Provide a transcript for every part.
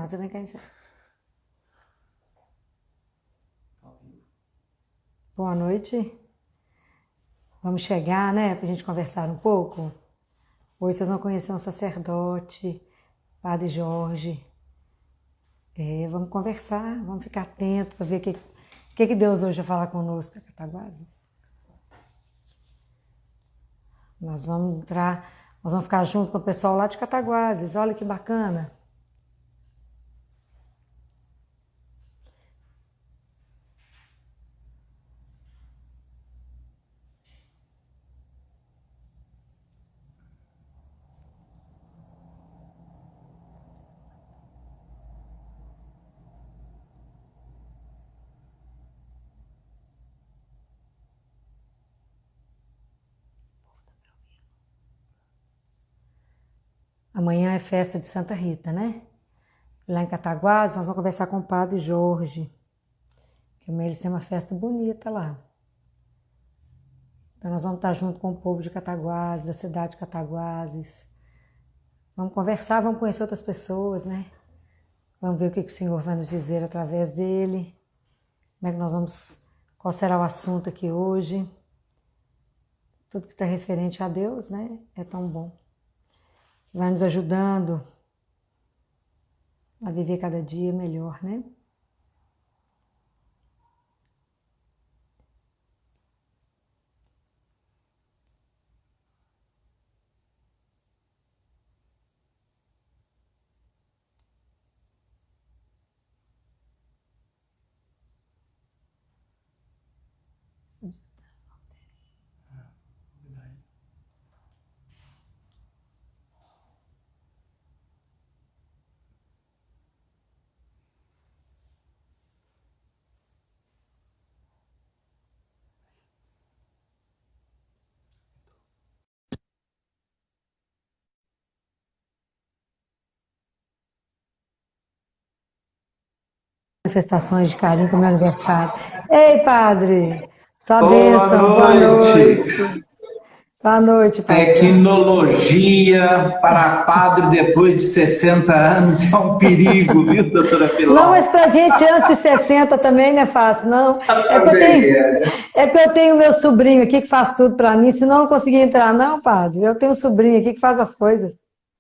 Nádia, vem cá em cima. Boa noite. Vamos chegar, né, pra gente conversar um pouco? Hoje vocês vão conhecer um sacerdote, Padre Jorge. Vamos conversar, vamos ficar atentos para ver o que Deus hoje vai falar conosco, Cataguases. Nós vamos ficar junto com o pessoal lá de Cataguases. Olha que bacana. Amanhã é festa de Santa Rita, né? Lá em Cataguases, nós vamos conversar com o Padre Jorge. Que amanhã eles têm uma festa bonita lá. Então nós vamos estar junto com o povo de Cataguases, da cidade de Cataguases. Vamos conversar, vamos conhecer outras pessoas, né? Vamos ver o que o Senhor vai nos dizer através dele. Qual será o assunto aqui hoje. Tudo que está referente a Deus, né? É tão bom. Vai nos ajudando a viver cada dia melhor, né? Manifestações de carinho com o meu aniversário. Ei, padre! Sua bênção, boa noite. Boa noite, padre. Tecnologia para padre depois de 60 anos é um perigo, viu, doutora Filó? Não, mas pra gente antes de 60 também não é fácil, não. É que eu tenho meu sobrinho aqui que faz tudo pra mim, senão eu não conseguia entrar, não, padre. Eu tenho um sobrinho aqui que faz as coisas.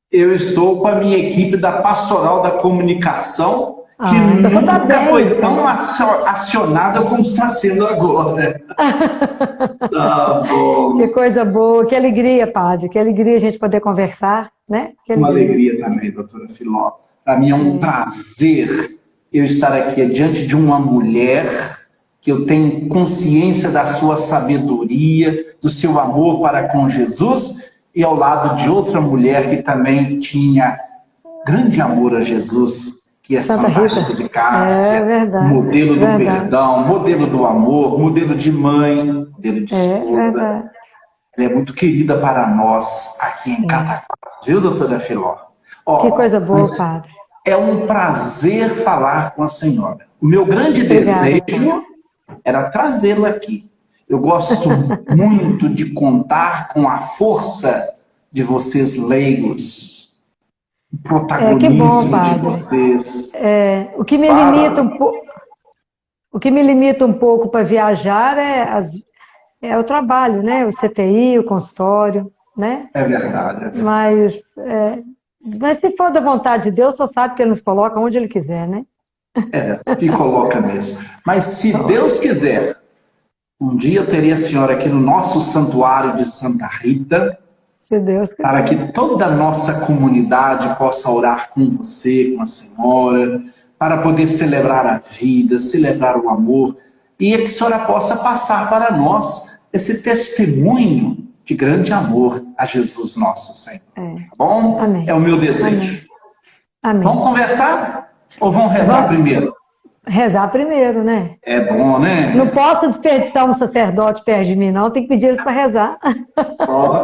Eu estou com a minha equipe da Pastoral da Comunicação, que então nunca foi tão acionada como está sendo agora. Tá bom. Que coisa boa, que alegria, padre, que alegria a gente poder conversar, né? Uma alegria também, doutora Filó. Para mim é um prazer eu estar aqui diante de uma mulher que eu tenho consciência da sua sabedoria, do seu amor para com Jesus, e ao lado de outra mulher que também tinha grande amor a Jesus, que é Santa Rita de Cássia, modelo do perdão, modelo do amor, modelo de mãe, modelo de esposa. Ela é muito querida para nós aqui em Cataguases, viu, doutora Filó? Que coisa boa, padre. É um prazer falar com a senhora. O meu grande desejo era trazê-la aqui. Eu gosto muito de contar com a força de vocês leigos. Que bom, padre. O que me limita um pouco para viajar é o trabalho, né? O CTI, o consultório, né? É verdade. Mas se for da vontade de Deus, só sabe que Ele nos coloca onde Ele quiser, né? Que coloca mesmo. Mas se Deus quiser, um dia eu teria a senhora aqui no nosso santuário de Santa Rita, se Deus quiser, para que toda a nossa comunidade possa orar com você, com a senhora, para poder celebrar a vida, celebrar o amor, e que a senhora possa passar para nós esse testemunho de grande amor a Jesus nosso Senhor. Tá bom? Amém. É o meu desejo. Amém. Vamos conversar? Ou vamos rezar primeiro? Rezar primeiro, né? É bom, né? Não posso desperdiçar um sacerdote perto de mim, não. Tem que pedir eles para rezar.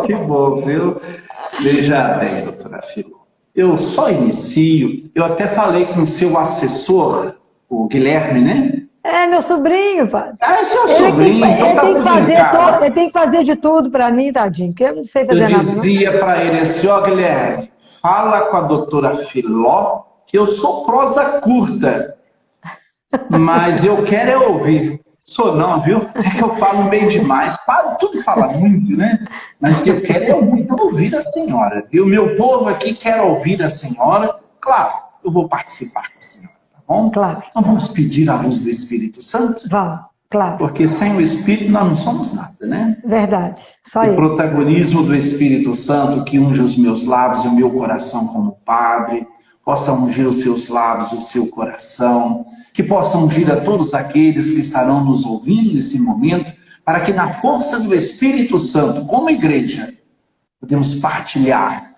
Que bom, viu? Veja bem, doutora Filó. Eu só inicio. Eu até falei com o seu assessor, o Guilherme, né? É meu sobrinho, padre. É seu sobrinho. Ele tem que fazer de tudo para mim, tadinho, porque eu não sei fazer nada, não. Eu dizia para ele assim, Guilherme, fala com a doutora Filó, que eu sou prosa curta, mas eu quero é ouvir. Sou não, viu? Até que eu falo meio demais. Para tudo falar muito, né? Mas o que eu quero é muito ouvir a senhora. E o meu povo aqui quer ouvir a senhora. Claro, eu vou participar com a senhora, tá bom? Claro. Então vamos pedir a luz do Espírito Santo? Vamos, claro. Porque sem o Espírito nós não somos nada, né? Verdade, só O eu. protagonismo do Espírito Santo que unge os meus lábios e o meu coração como Padre, possa ungir os seus lábios, o seu coração, que possa ungir a todos aqueles que estarão nos ouvindo nesse momento, para que na força do Espírito Santo, como igreja, podemos partilhar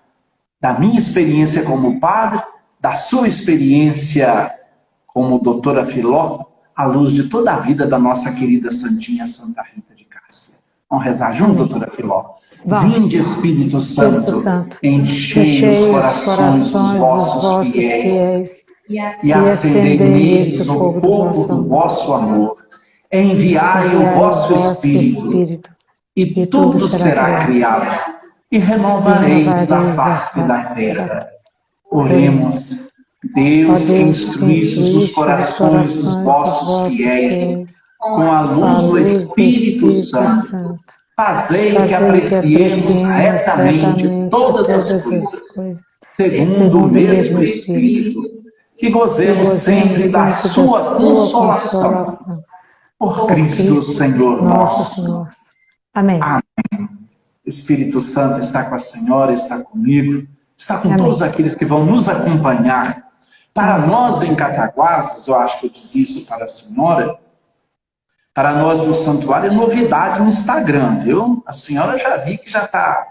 da minha experiência como Padre, da sua experiência como doutora Filó, à luz de toda a vida da nossa querida Santinha Santa Rita de Cássia. Vamos rezar junto, doutora Filó? Vinde, Espírito Santo, enchei os corações dos vossos fiéis e acendei neles o fogo do vosso amor. Enviai o vosso Espírito e tudo será criado e renovareis a face da terra. Oremos. Deus, que instruídos os corações dos vossos fiéis com a luz do Espírito Santo, fazei que apreciemos retamente todas as coisas, segundo o mesmo Espírito, que gozemos sempre da sua consolação. Por Cristo, Senhor nosso. Amém. Amém. O Espírito Santo está com a senhora, está comigo, está com todos aqueles que vão nos acompanhar. Para nós em Cataguases, eu acho que eu disse isso para a senhora, para nós no santuário é novidade no Instagram, viu? A senhora já vi que já está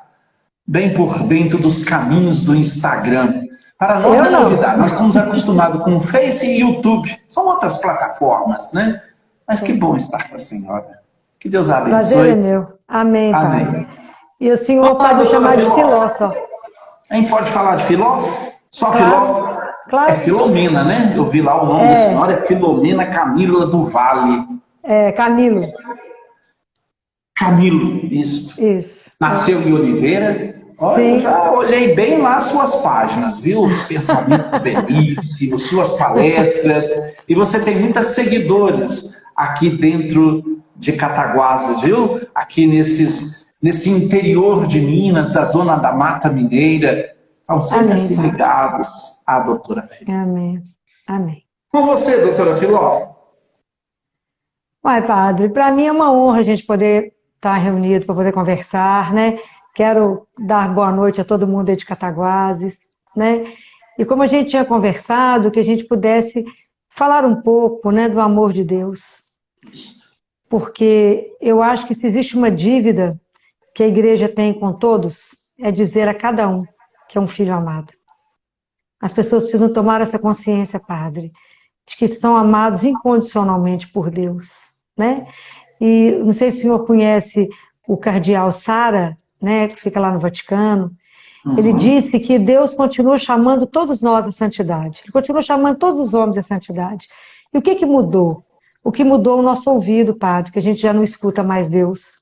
bem por dentro dos caminhos do Instagram. Para nós é novidade, nós estamos acostumados com o Face e YouTube, são outras plataformas, né? Mas que bom estar com a senhora. Que Deus a abençoe. Prazer é meu. Amém, Amém. Padre. E o senhor pode chamar de Filó só. A gente pode falar de Filó? Só Filó? Claro. É Filomena, né? Eu vi lá o nome da senhora, é Filomena Camila do Vale. É, Camilo. Camilo, isso. Nasceu em Oliveira. Olha, eu já olhei bem lá as suas páginas, viu? Os pensamentos belíssimos, suas palestras. E você tem muitas seguidores aqui dentro de Cataguases, viu? Aqui nesse interior de Minas, da zona da Mata Mineira. Estão sempre assim ligados à doutora Filó. Amém. Amém. Com você, doutora Filó. Uai, Padre, para mim é uma honra a gente poder estar reunido para poder conversar, né? Quero dar boa noite a todo mundo aí de Cataguases, né? E como a gente tinha conversado, que a gente pudesse falar um pouco, né, do amor de Deus. Porque eu acho que se existe uma dívida que a igreja tem com todos, é dizer a cada um que é um filho amado. As pessoas precisam tomar essa consciência, Padre, de que são amados incondicionalmente por Deus, né? E não sei se o senhor conhece o cardeal Sara, né, que fica lá no Vaticano. Ele disse que Deus continua chamando todos nós à santidade. Ele continua chamando todos os homens à santidade. E o que mudou? O que mudou é o nosso ouvido, Padre, que a gente já não escuta mais Deus.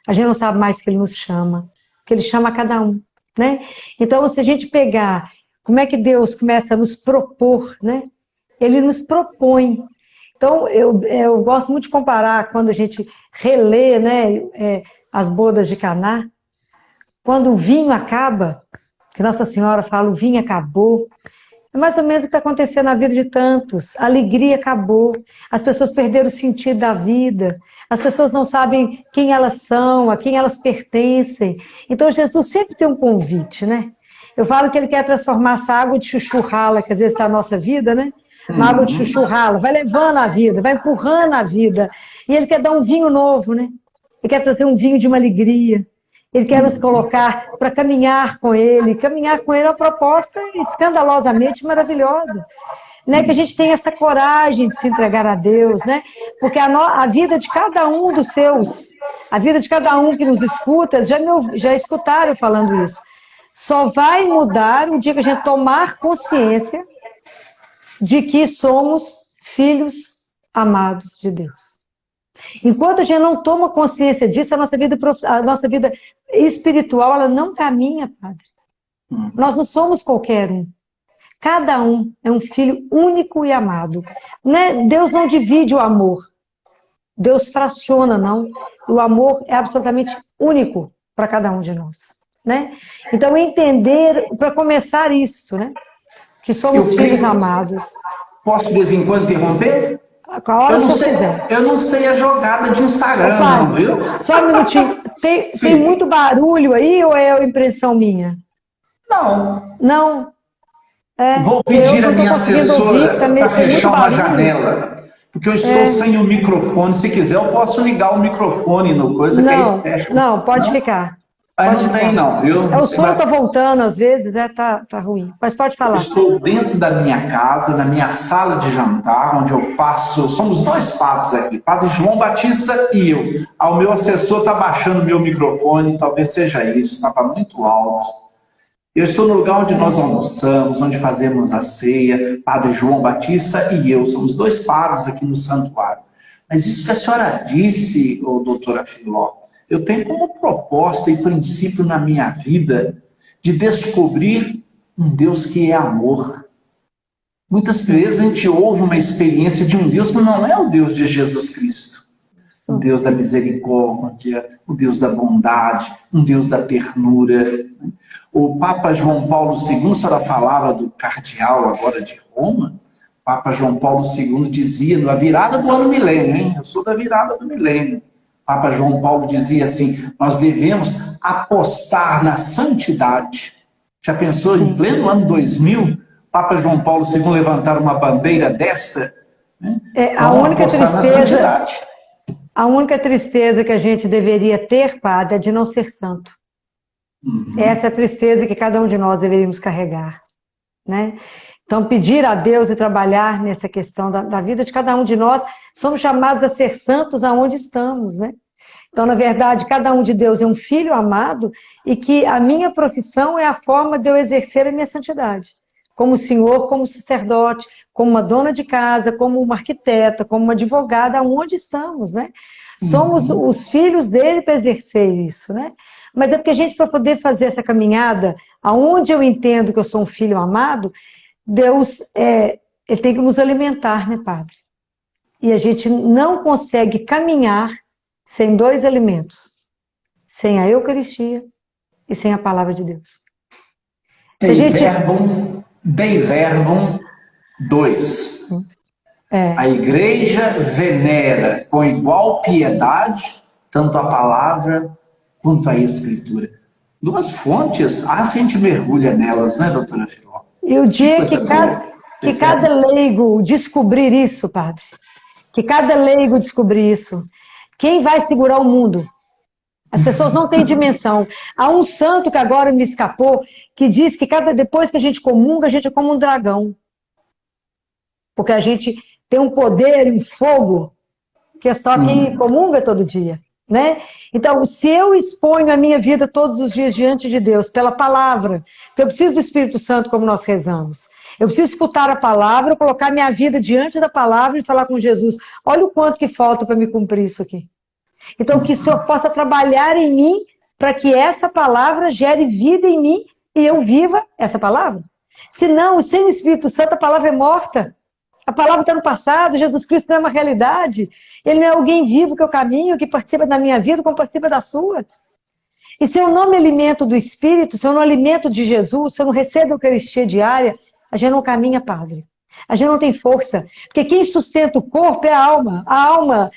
A gente não sabe mais que Ele nos chama, que Ele chama a cada um, né? Então, se a gente pegar como é que Deus começa a nos propor, né? Ele nos propõe. Então, eu gosto muito de comparar quando a gente relê, né, as bodas de Caná, quando o vinho acaba, que Nossa Senhora fala, o vinho acabou, é mais ou menos o que está acontecendo na vida de tantos. A alegria acabou, as pessoas perderam o sentido da vida, as pessoas não sabem quem elas são, a quem elas pertencem. Então, Jesus sempre tem um convite, né? Eu falo que Ele quer transformar essa água de chuchu rala, que às vezes está na nossa vida, né? Uma água de chuchu rala, vai levando a vida, vai empurrando a vida. E Ele quer dar um vinho novo, né? Ele quer trazer um vinho de uma alegria. Ele quer nos colocar para caminhar com Ele. Caminhar com Ele é uma proposta escandalosamente maravilhosa. Né? Que a gente tenha essa coragem de se entregar a Deus, né? Porque a vida de cada um dos seus, a vida de cada um que nos escuta, já escutaram eu falando isso. Só vai mudar o dia que a gente tomar consciência de que somos filhos amados de Deus. Enquanto a gente não toma consciência disso, a nossa vida espiritual ela não caminha, Padre. Nós não somos qualquer um. Cada um é um filho único e amado. Deus não divide o amor. Deus fraciona, não. O amor é absolutamente único para cada um de nós, né? Então, entender, para começar isso, né? Que somos filhos amados. Posso, de vez em quando, interromper? A hora que o senhor quiser. Eu não sei a jogada de Instagram, Padre, não, viu? só um minutinho. Tem muito barulho aí ou é impressão minha? Não. Não. Vou pedir a minha assessora para fechar uma janela. Porque eu estou sem o microfone. Se quiser, eu posso ligar o microfone no coisa que aí fecha. Não, pode ficar. Não tem não, viu? O som está voltando às vezes, tá ruim. Mas pode falar. Eu estou dentro da minha casa, na minha sala de jantar, onde eu faço... Somos dois padres aqui, Padre João Batista e eu. O meu assessor está baixando o meu microfone, talvez seja isso, estava muito alto. Eu estou no lugar onde nós almoçamos, onde fazemos a ceia, Padre João Batista e eu. Somos dois padres aqui no santuário. Mas isso que a senhora disse, doutora Filó, eu tenho como proposta e princípio na minha vida de descobrir um Deus que é amor. Muitas vezes a gente ouve uma experiência de um Deus, mas não é o Deus de Jesus Cristo. O Deus da misericórdia, o Deus da bondade, um Deus da ternura. O Papa João Paulo II, a senhora falava do cardeal agora de Roma, o Papa João Paulo II dizia, na virada do ano milênio, hein? Eu sou da virada do milênio. O Papa João Paulo dizia assim, nós devemos apostar na santidade. Já pensou, em pleno ano 2000, Papa João Paulo II levantar uma bandeira desta? Né? A única tristeza que a gente deveria ter, padre, é de não ser santo. Essa é a tristeza que cada um de nós deveríamos carregar, né? Então, pedir a Deus e trabalhar nessa questão da vida de cada um de nós, somos chamados a ser santos aonde estamos, né? Então, na verdade, cada um de Deus é um filho amado e que a minha profissão é a forma de eu exercer a minha santidade. Como senhor, como sacerdote, como uma dona de casa, como uma arquiteta, como uma advogada, aonde estamos, né? Somos os filhos dele para exercer isso, né? Mas é porque a gente, para poder fazer essa caminhada, aonde eu entendo que eu sou um filho amado, Deus, ele tem que nos alimentar, né, padre? E a gente não consegue caminhar sem dois alimentos. Sem a Eucaristia e sem a Palavra de Deus. Dei verbum 2. A igreja venera com igual piedade tanto a palavra quanto a escritura. Duas fontes, se a gente mergulha nelas, né, doutora Filó? E o dia que cada leigo descobrir isso, padre, que cada leigo descobrir isso, quem vai segurar o mundo? As pessoas não têm dimensão. Há um santo que agora me escapou, que diz que depois que a gente comunga, a gente é como um dragão. Porque a gente tem um poder, um fogo, que é só quem comunga todo dia, né? Então, se eu exponho a minha vida todos os dias diante de Deus, pela palavra, porque eu preciso do Espírito Santo como nós rezamos, eu preciso escutar a palavra, colocar minha vida diante da palavra e falar com Jesus, olha o quanto que falta para me cumprir isso aqui. Então, que o Senhor possa trabalhar em mim para que essa palavra gere vida em mim e eu viva essa palavra. Senão, sem o Espírito Santo, a palavra é morta. A palavra está no passado, Jesus Cristo não é uma realidade. Ele não é alguém vivo que eu caminho, que participa da minha vida, como participa da sua. E se eu não me alimento do Espírito, se eu não alimento de Jesus, se eu não recebo a Eucaristia diária, a gente não caminha, padre. A gente não tem força. Porque quem sustenta o corpo é a alma. A alma,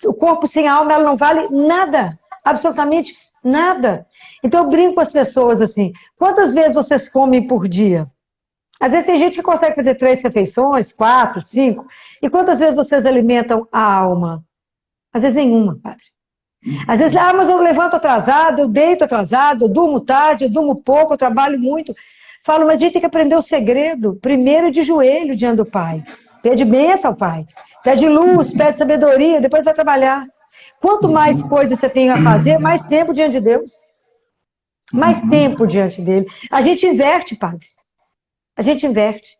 o corpo sem a alma, ela não vale nada. Absolutamente nada. Então eu brinco com as pessoas assim, quantas vezes vocês comem por dia? Às vezes tem gente que consegue fazer 3 refeições, 4, 5. E quantas vezes vocês alimentam a alma? Às vezes nenhuma, padre. Às vezes, mas eu levanto atrasado, eu deito atrasado, eu durmo tarde, eu durmo pouco, eu trabalho muito. Falo, mas a gente tem que aprender o segredo. Primeiro de joelho diante do Pai. Pede bênção ao Pai. Pede luz, pede sabedoria, depois vai trabalhar. Quanto mais coisas você tem a fazer, mais tempo diante de Deus. Mais tempo diante dele. A gente inverte, padre. A gente inverte.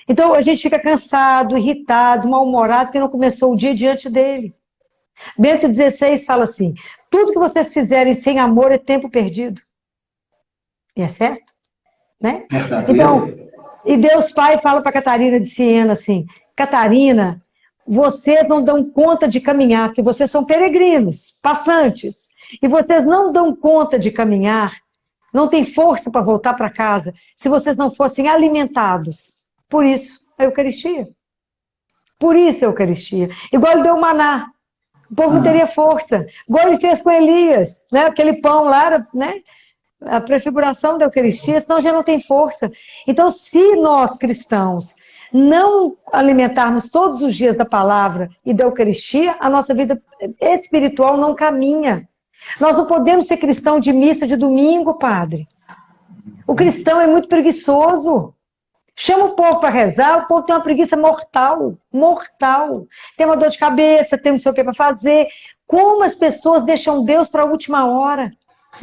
Então a gente fica cansado, irritado, mal-humorado, porque não começou o dia diante dele. Bento XVI fala assim, tudo que vocês fizerem sem amor é tempo perdido. E é certo? Né? Então, E Deus Pai fala para Catarina de Siena assim: Catarina, vocês não dão conta de caminhar, porque vocês são peregrinos, passantes, e vocês não dão conta de caminhar, não tem força para voltar para casa, se vocês não fossem alimentados. Por isso, a Eucaristia. Por isso a Eucaristia. Igual ele deu o maná. O povo não teria força. Igual ele fez com Elias, né? Aquele pão lá, né? A prefiguração da Eucaristia, senão já não tem força. Então, se nós cristãos não alimentarmos todos os dias da palavra e da Eucaristia, a nossa vida espiritual não caminha. Nós não podemos ser cristão de missa de domingo, padre. O cristão é muito preguiçoso. Chama o povo para rezar, o povo tem uma preguiça mortal, mortal. Tem uma dor de cabeça, tem não sei o que para fazer. Como as pessoas deixam Deus para a última hora?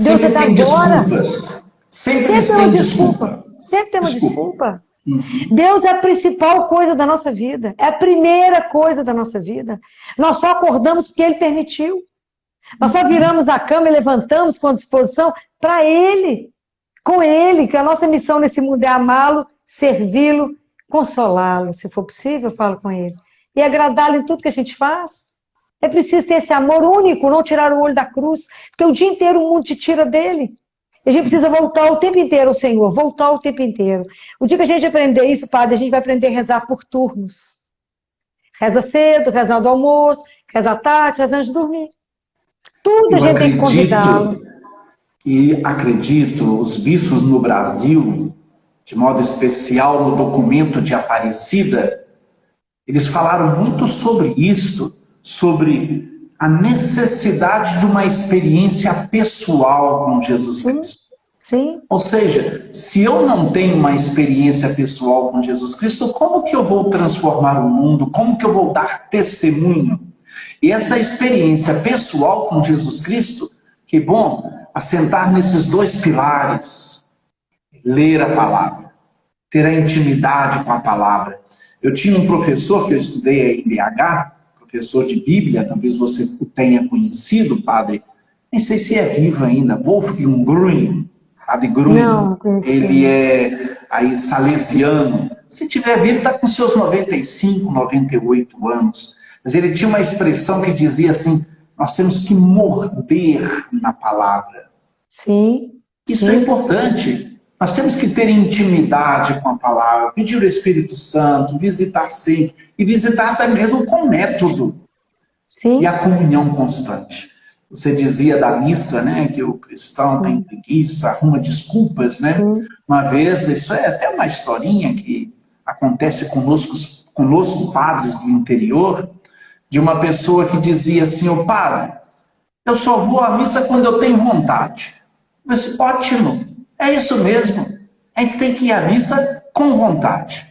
Deus é da agora. Sempre tem uma desculpa. Sempre tem uma desculpa. Deus é a principal coisa da nossa vida. É a primeira coisa da nossa vida. Nós só acordamos porque Ele permitiu. Nós só viramos a cama e levantamos com disposição para Ele. Com Ele, que a nossa missão nesse mundo é amá-lo, servi-lo, consolá-lo. Se for possível, eu falo com Ele. E agradá-lo em tudo que a gente faz. É preciso ter esse amor único, não tirar o olho da cruz, porque o dia inteiro o mundo te tira dele. A gente precisa voltar o tempo inteiro ao Senhor, voltar o tempo inteiro. O dia que a gente aprender isso, padre, a gente vai aprender a rezar por turnos. Reza cedo, reza na hora do almoço, reza à tarde, reza antes de dormir. Tudo a gente tem que convidá-lo. E acredito, os bispos no Brasil, de modo especial no documento de Aparecida, eles falaram muito sobre isto, sobre a necessidade de uma experiência pessoal com Jesus Cristo. Sim. Ou seja, se eu não tenho uma experiência pessoal com Jesus Cristo, como que eu vou transformar o mundo? Como que eu vou dar testemunho? E essa experiência pessoal com Jesus Cristo, que bom, assentar nesses dois pilares, ler a palavra, ter a intimidade com a palavra. Eu tinha um professor que eu estudei aí em BH, professor de Bíblia, talvez você o tenha conhecido, padre, nem sei se é vivo ainda, Wolfgang Grün, padre Grün, ele é aí salesiano, se tiver vivo está com seus 95, 98 anos, mas ele tinha uma expressão que dizia assim, nós temos que morder na palavra. Sim. Isso é importante. Nós temos que ter intimidade com a palavra, pedir o Espírito Santo, visitar sempre, e visitar até mesmo com método. Sim. E a comunhão constante. Você dizia da missa, né, que o cristão tem preguiça, arruma desculpas, né? Uma vez, isso é até uma historinha que acontece conosco padres do interior, de uma pessoa que dizia assim, ô padre, eu só vou à missa quando eu tenho vontade. Mas ótimo, é isso mesmo. A gente tem que ir à missa com vontade.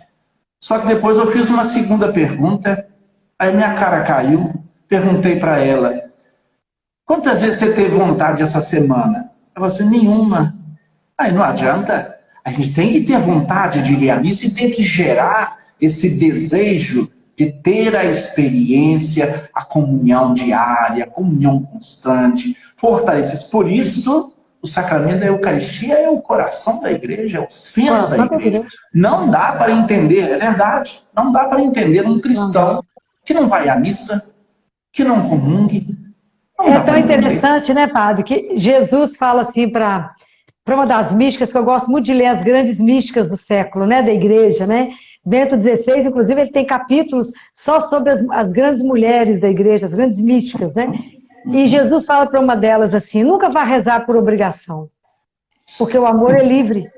Só que depois eu fiz uma segunda pergunta, aí minha cara caiu, perguntei para ela, quantas vezes você teve vontade essa semana? Ela falou assim, nenhuma. Aí não adianta, a gente tem que ter vontade de ir à missa e tem que gerar esse desejo de ter a experiência, a comunhão diária, a comunhão constante, fortalecer. Por isso, o sacramento da Eucaristia é o coração da igreja, é o centro da igreja. Não dá para entender, é verdade, não dá para entender um cristão que não vai à missa, que não comungue. É tão interessante, né, padre, que Jesus fala assim para uma das místicas, que eu gosto muito de ler as grandes místicas do século, né, da igreja, né? Bento XVI, inclusive, ele tem capítulos só sobre as grandes mulheres da igreja, as grandes místicas, né? E Jesus fala para uma delas assim, nunca vá rezar por obrigação, porque o amor é livre,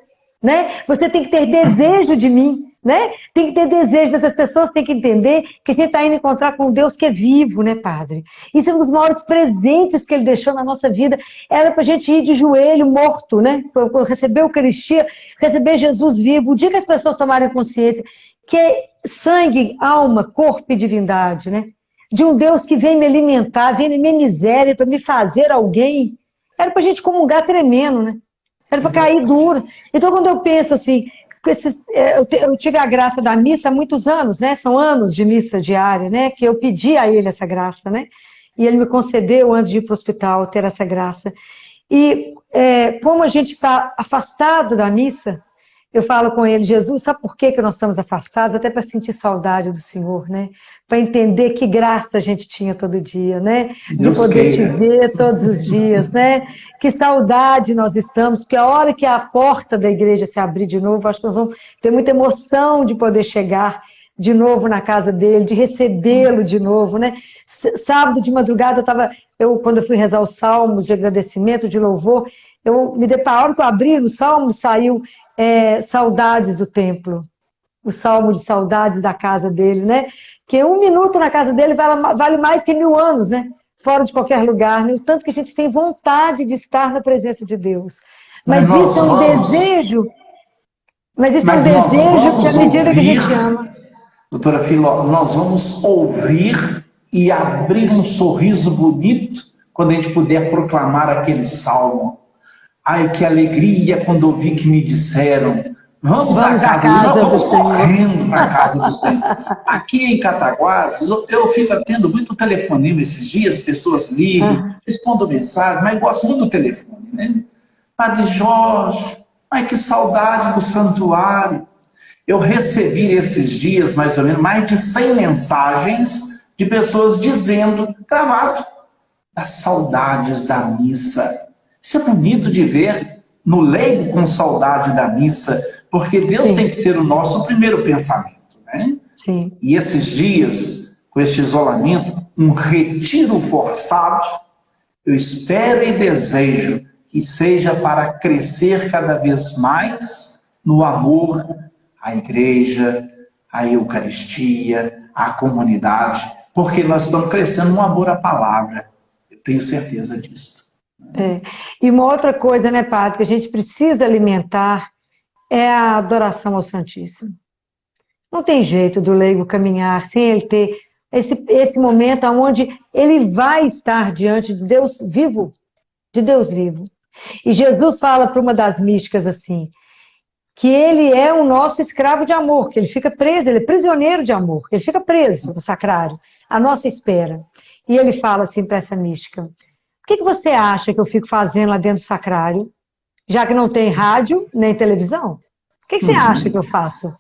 né? Você tem que ter desejo de mim, né? Tem que ter desejo, essas pessoas têm que entender que a gente está indo encontrar com um Deus que é vivo, né, padre? Isso é um dos maiores presentes que ele deixou na nossa vida, era para a gente ir de joelho morto, né? Para receber a Eucaristia, receber Jesus vivo. O dia que as pessoas tomarem consciência que é sangue, alma, corpo e divindade, né? De um Deus que vem me alimentar, vem na minha miséria para me fazer alguém, era para a gente comungar tremendo, né? Era para cair duro. Então, quando eu penso assim, eu tive a graça da missa há muitos anos, né? São anos de missa diária, né? Que eu pedi a ele essa graça, né? E ele me concedeu, antes de ir para o hospital, ter essa graça. E como a gente está afastado da missa, eu falo com ele, Jesus, sabe por que nós estamos afastados? Até para sentir saudade do Senhor, né? Para entender que graça a gente tinha todo dia, né? De poder te ver todos os dias, né? Que saudade nós estamos, porque a hora que a porta da igreja se abrir de novo, acho que nós vamos ter muita emoção de poder chegar de novo na casa dele, de recebê-lo de novo, né? Sábado de madrugada, quando eu fui rezar os salmos de agradecimento, de louvor, eu me deparei, a hora que eu abri no salmo, saiu saudades do templo, o salmo de saudades da casa dele, né? Que 1 minuto na casa dele vale mais que 1000 anos, né? Fora de qualquer lugar, né? O tanto que a gente tem vontade de estar na presença de Deus. Mas isso é um desejo, que à medida que a gente ama. Doutora Filó, nós vamos ouvir e abrir um sorriso bonito quando a gente puder proclamar aquele salmo. Ai, que alegria quando ouvi que me disseram, vamos à casa do Senhor. Correndo para a casa do Senhor. Aqui em Cataguases, eu fico tendo muito telefonema esses dias, pessoas ligam, respondem mensagem, mas gosto muito do telefone, né? Padre Jorge, ai, que saudade do santuário. Eu recebi esses dias, mais ou menos, mais de 100 mensagens de pessoas dizendo, gravado, das saudades da missa. Isso é bonito de ver no leigo com saudade da missa, porque Deus tem que ter o nosso primeiro pensamento, né? Sim. E esses dias, com este isolamento, um retiro forçado, eu espero e desejo que seja para crescer cada vez mais no amor à igreja, à Eucaristia, à comunidade, porque nós estamos crescendo no amor à palavra. Eu tenho certeza disso. E uma outra coisa, né, Padre, que a gente precisa alimentar é a adoração ao Santíssimo. Não tem jeito do leigo caminhar sem ele ter esse momento onde ele vai estar diante de Deus vivo, E Jesus fala para uma das místicas assim, que ele é o nosso escravo de amor, que ele fica preso, ele é prisioneiro de amor, ele fica preso no sacrário, à nossa espera. E ele fala assim para essa mística, o que você acha que eu fico fazendo lá dentro do sacrário, já que não tem rádio nem televisão? O que você acha que eu faço?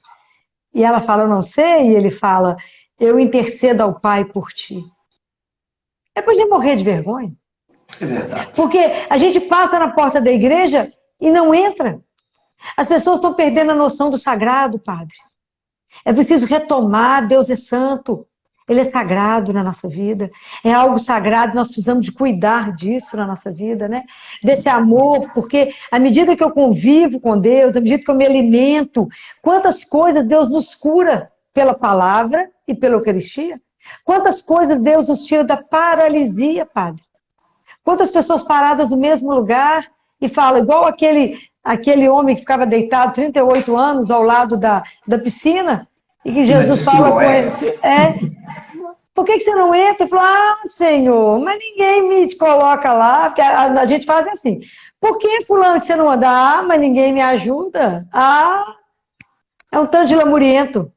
E ela fala, eu não sei, e ele fala, eu intercedo ao Pai por ti. É para gente morrer de vergonha. É verdade. Porque a gente passa na porta da igreja e não entra. As pessoas estão perdendo a noção do sagrado, Padre. É preciso retomar, Deus é santo. Ele é sagrado na nossa vida. É algo sagrado, nós precisamos de cuidar disso na nossa vida, né? Desse amor, porque à medida que eu convivo com Deus, à medida que eu me alimento, quantas coisas Deus nos cura pela palavra e pela Eucaristia? Quantas coisas Deus nos tira da paralisia, Padre? Quantas pessoas paradas no mesmo lugar e falam, igual aquele homem que ficava deitado 38 anos ao lado da piscina, e que Jesus fala com ele, por que você não entra? Ele falou, Senhor, mas ninguém me coloca lá, porque a gente faz assim, por que fulano que você não anda? Mas ninguém me ajuda. É um tanto de lamuriento.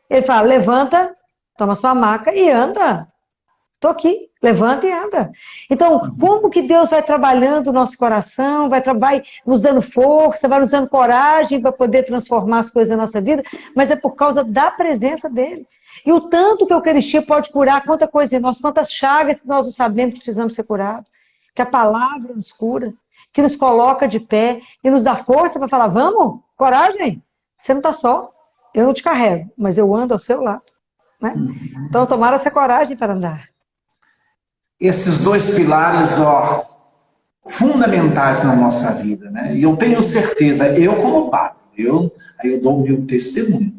Ele fala, levanta, toma sua maca e anda. Estou aqui, levanta e anda. Então, como que Deus vai trabalhando o nosso coração, vai nos dando força, vai nos dando coragem para poder transformar as coisas da nossa vida, mas é por causa da presença dele. E o tanto que a Eucaristia pode curar, quanta coisa em nós, quantas chagas que nós não sabemos que precisamos ser curados, que a palavra nos cura, que nos coloca de pé e nos dá força para falar, vamos, coragem, você não está só, eu não te carrego, mas eu ando ao seu lado. Né? Então, tomara essa coragem para andar. Esses dois pilares, fundamentais na nossa vida, né? E eu tenho certeza, eu como padre, eu dou o meu testemunho.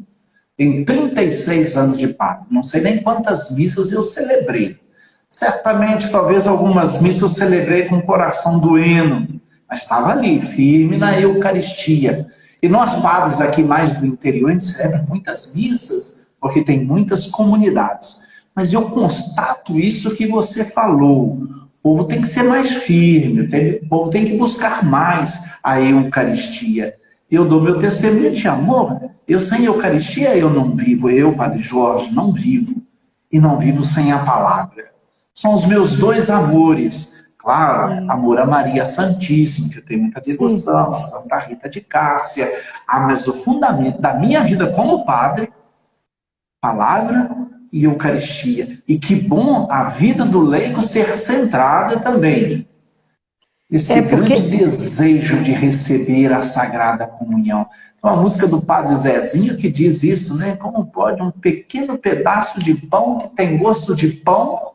Tenho 36 anos de padre, não sei nem quantas missas eu celebrei. Certamente, talvez algumas missas eu celebrei com o coração doendo, mas estava ali, firme na Eucaristia. E nós padres aqui mais do interior, a gente celebra muitas missas, porque tem muitas comunidades. Mas eu constato isso que você falou. O povo tem que ser mais firme, o povo tem que buscar mais a Eucaristia. Eu dou meu testemunho de amor. Eu sem Eucaristia eu não vivo. Eu, Padre Jorge, não vivo. E não vivo sem a palavra. São os meus dois amores. Claro, amor a Maria Santíssima, que eu tenho muita devoção, a Santa Rita de Cássia. Mas o fundamento da minha vida como padre, palavra e Eucaristia. E que bom a vida do leigo ser centrada também. Esse grande desejo de receber a Sagrada Comunhão. Então, a música do Padre Zezinho que diz isso, né? Como pode um pequeno pedaço de pão que tem gosto de pão,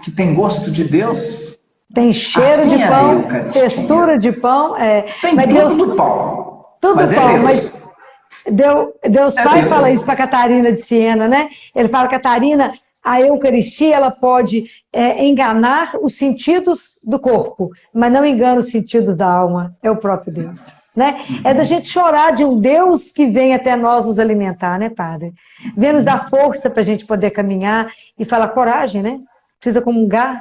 que tem gosto de Deus? Tem cheiro de pão, textura de pão. Tem mas tudo Deus, do pão. Tudo mas pão, Deus. Mas Deus Pai fala isso para Catarina de Siena, né? Ele fala, Catarina, a Eucaristia ela pode enganar os sentidos do corpo, mas não engana os sentidos da alma, é o próprio Deus. Né? É da gente chorar de um Deus que vem até nós nos alimentar, né, Padre? Vem nos dar força para a gente poder caminhar e falar coragem, né? Precisa comungar.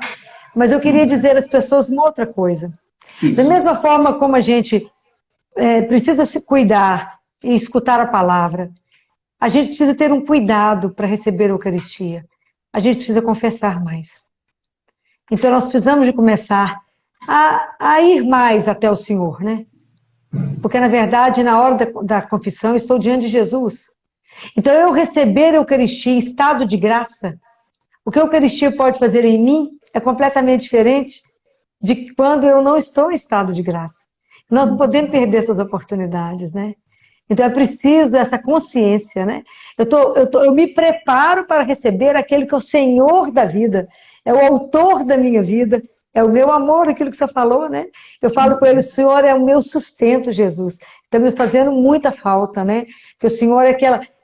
Mas eu queria dizer às pessoas uma outra coisa. Isso. Da mesma forma como a gente precisa se cuidar e escutar a palavra, a gente precisa ter um cuidado para receber a Eucaristia. A gente precisa confessar mais. Então nós precisamos de começar a ir mais até o Senhor, né? Porque na verdade, na hora da confissão, eu estou diante de Jesus. Então eu receber a Eucaristia em estado de graça, o que a Eucaristia pode fazer em mim é completamente diferente de quando eu não estou em estado de graça. Nós não podemos perder essas oportunidades, né? Então é preciso dessa consciência, né? Eu me preparo para receber aquele que é o Senhor da vida, é o autor da minha vida, é o meu amor, aquilo que você falou, né? Eu falo com ele, o Senhor é o meu sustento, Jesus. Está me fazendo muita falta, né? Porque o Senhor é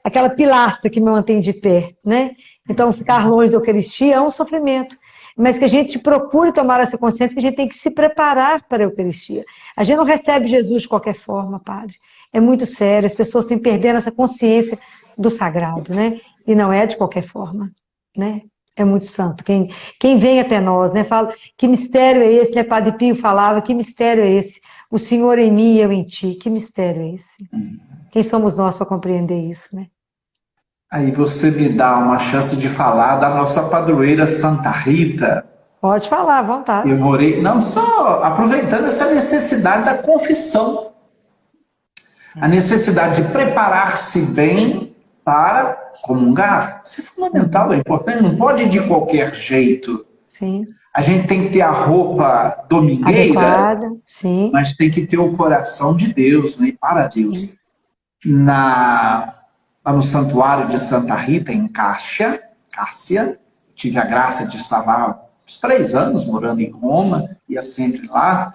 aquela pilastra que me mantém de pé, né? Então ficar longe da Eucaristia é um sofrimento. Mas que a gente procure tomar essa consciência que a gente tem que se preparar para a Eucaristia. A gente não recebe Jesus de qualquer forma, Padre. É muito sério, as pessoas têm perdendo essa consciência do sagrado, né? E não é de qualquer forma, né? É muito santo. Quem vem até nós, né? Fala, que mistério é esse, né? Padre Pio falava, que mistério é esse? O Senhor em mim e eu em ti. Que mistério é esse? Quem somos nós para compreender isso, né? Aí você me dá uma chance de falar da nossa padroeira Santa Rita. Pode falar, à vontade. Eu morei, não só aproveitando essa necessidade da confissão. A necessidade de preparar-se bem para comungar. Isso é fundamental, é importante. Não pode ir de qualquer jeito. Sim. A gente tem que ter a roupa domingueira, adequada, sim. Mas tem que ter o coração de Deus, né? Para Deus. Sim. Lá no Santuário de Santa Rita, em Cássia, tive a graça de estar lá uns 3 anos, morando em Roma, ia sempre lá.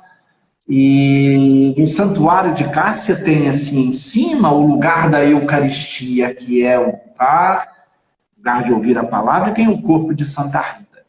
E no Santuário de Cássia tem assim em cima o lugar da Eucaristia, que é o altar, lugar de ouvir a palavra, e tem o corpo de Santa Rita.